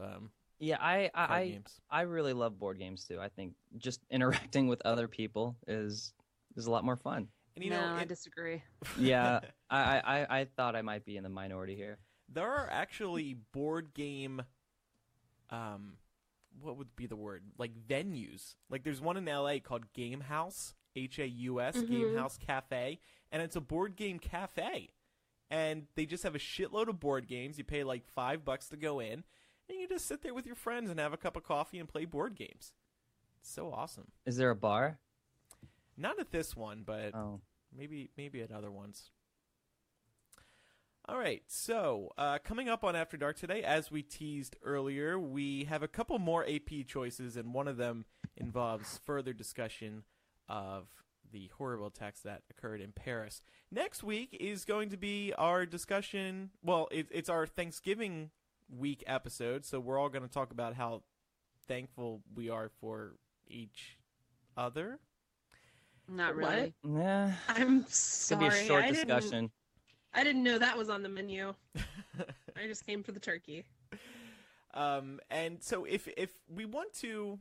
I really love board games too. I think just interacting with other people is a lot more fun. And I disagree. Yeah, I thought I might be in the minority here. There are actually board game, what would be the word? Like venues. Like there's one in LA called Game House, Haus, Game House Cafe, and it's a board game cafe. And they just have a shitload of board games. You pay like $5 to go in, and you just sit there with your friends and have a cup of coffee and play board games. It's so awesome. Is there a bar? Not at this one, but maybe at other ones. All right, so coming up on After Dark today, as we teased earlier, we have a couple more AP choices, and one of them involves further discussion of the horrible attacks that occurred in Paris. Next week is going to be our discussion. Well, it's our Thanksgiving week episode, so we're all going to talk about how thankful we are for each other. Not really. Nah. I'm It's sorry. gonna be a short discussion. I didn't know that was on the menu. I just came for the turkey. And so if we want to,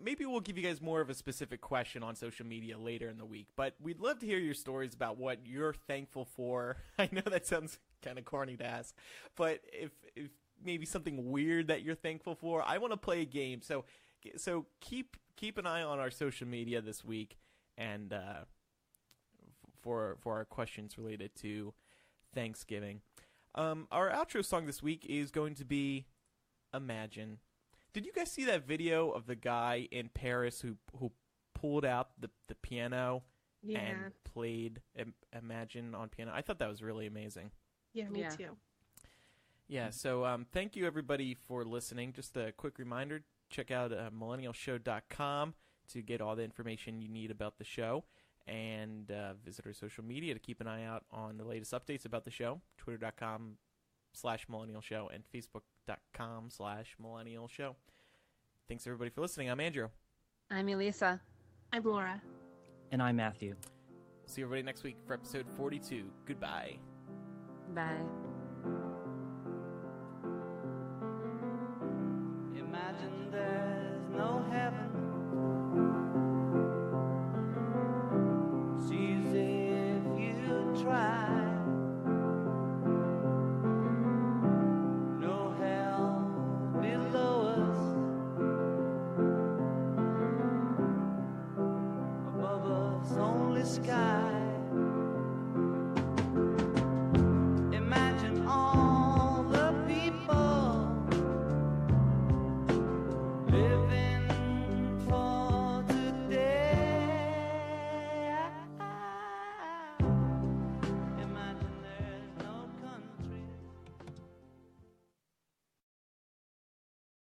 maybe we'll give you guys more of a specific question on social media later in the week, but we'd love to hear your stories about what you're thankful for. I know that sounds kind of corny to ask, but if maybe something weird that you're thankful for, I want to play a game. So keep an eye on our social media this week, and for our questions related to Thanksgiving. Our outro song this week is going to be Imagine. Did you guys see that video of the guy in Paris who pulled out the piano and played Imagine on piano? I thought that was really amazing. Yeah, me too. Yeah, so thank you everybody for listening. Just a quick reminder, check out millennialshow.com to get all the information you need about the show, and visit our social media to keep an eye out on the latest updates about the show, twitter.com/millennialshow and facebook.com/millennialshow. Thanks everybody for listening. I'm Andrew. I'm Elisa. I'm Laura. And I'm Matthew. See everybody next week for episode 42. Goodbye. Bye.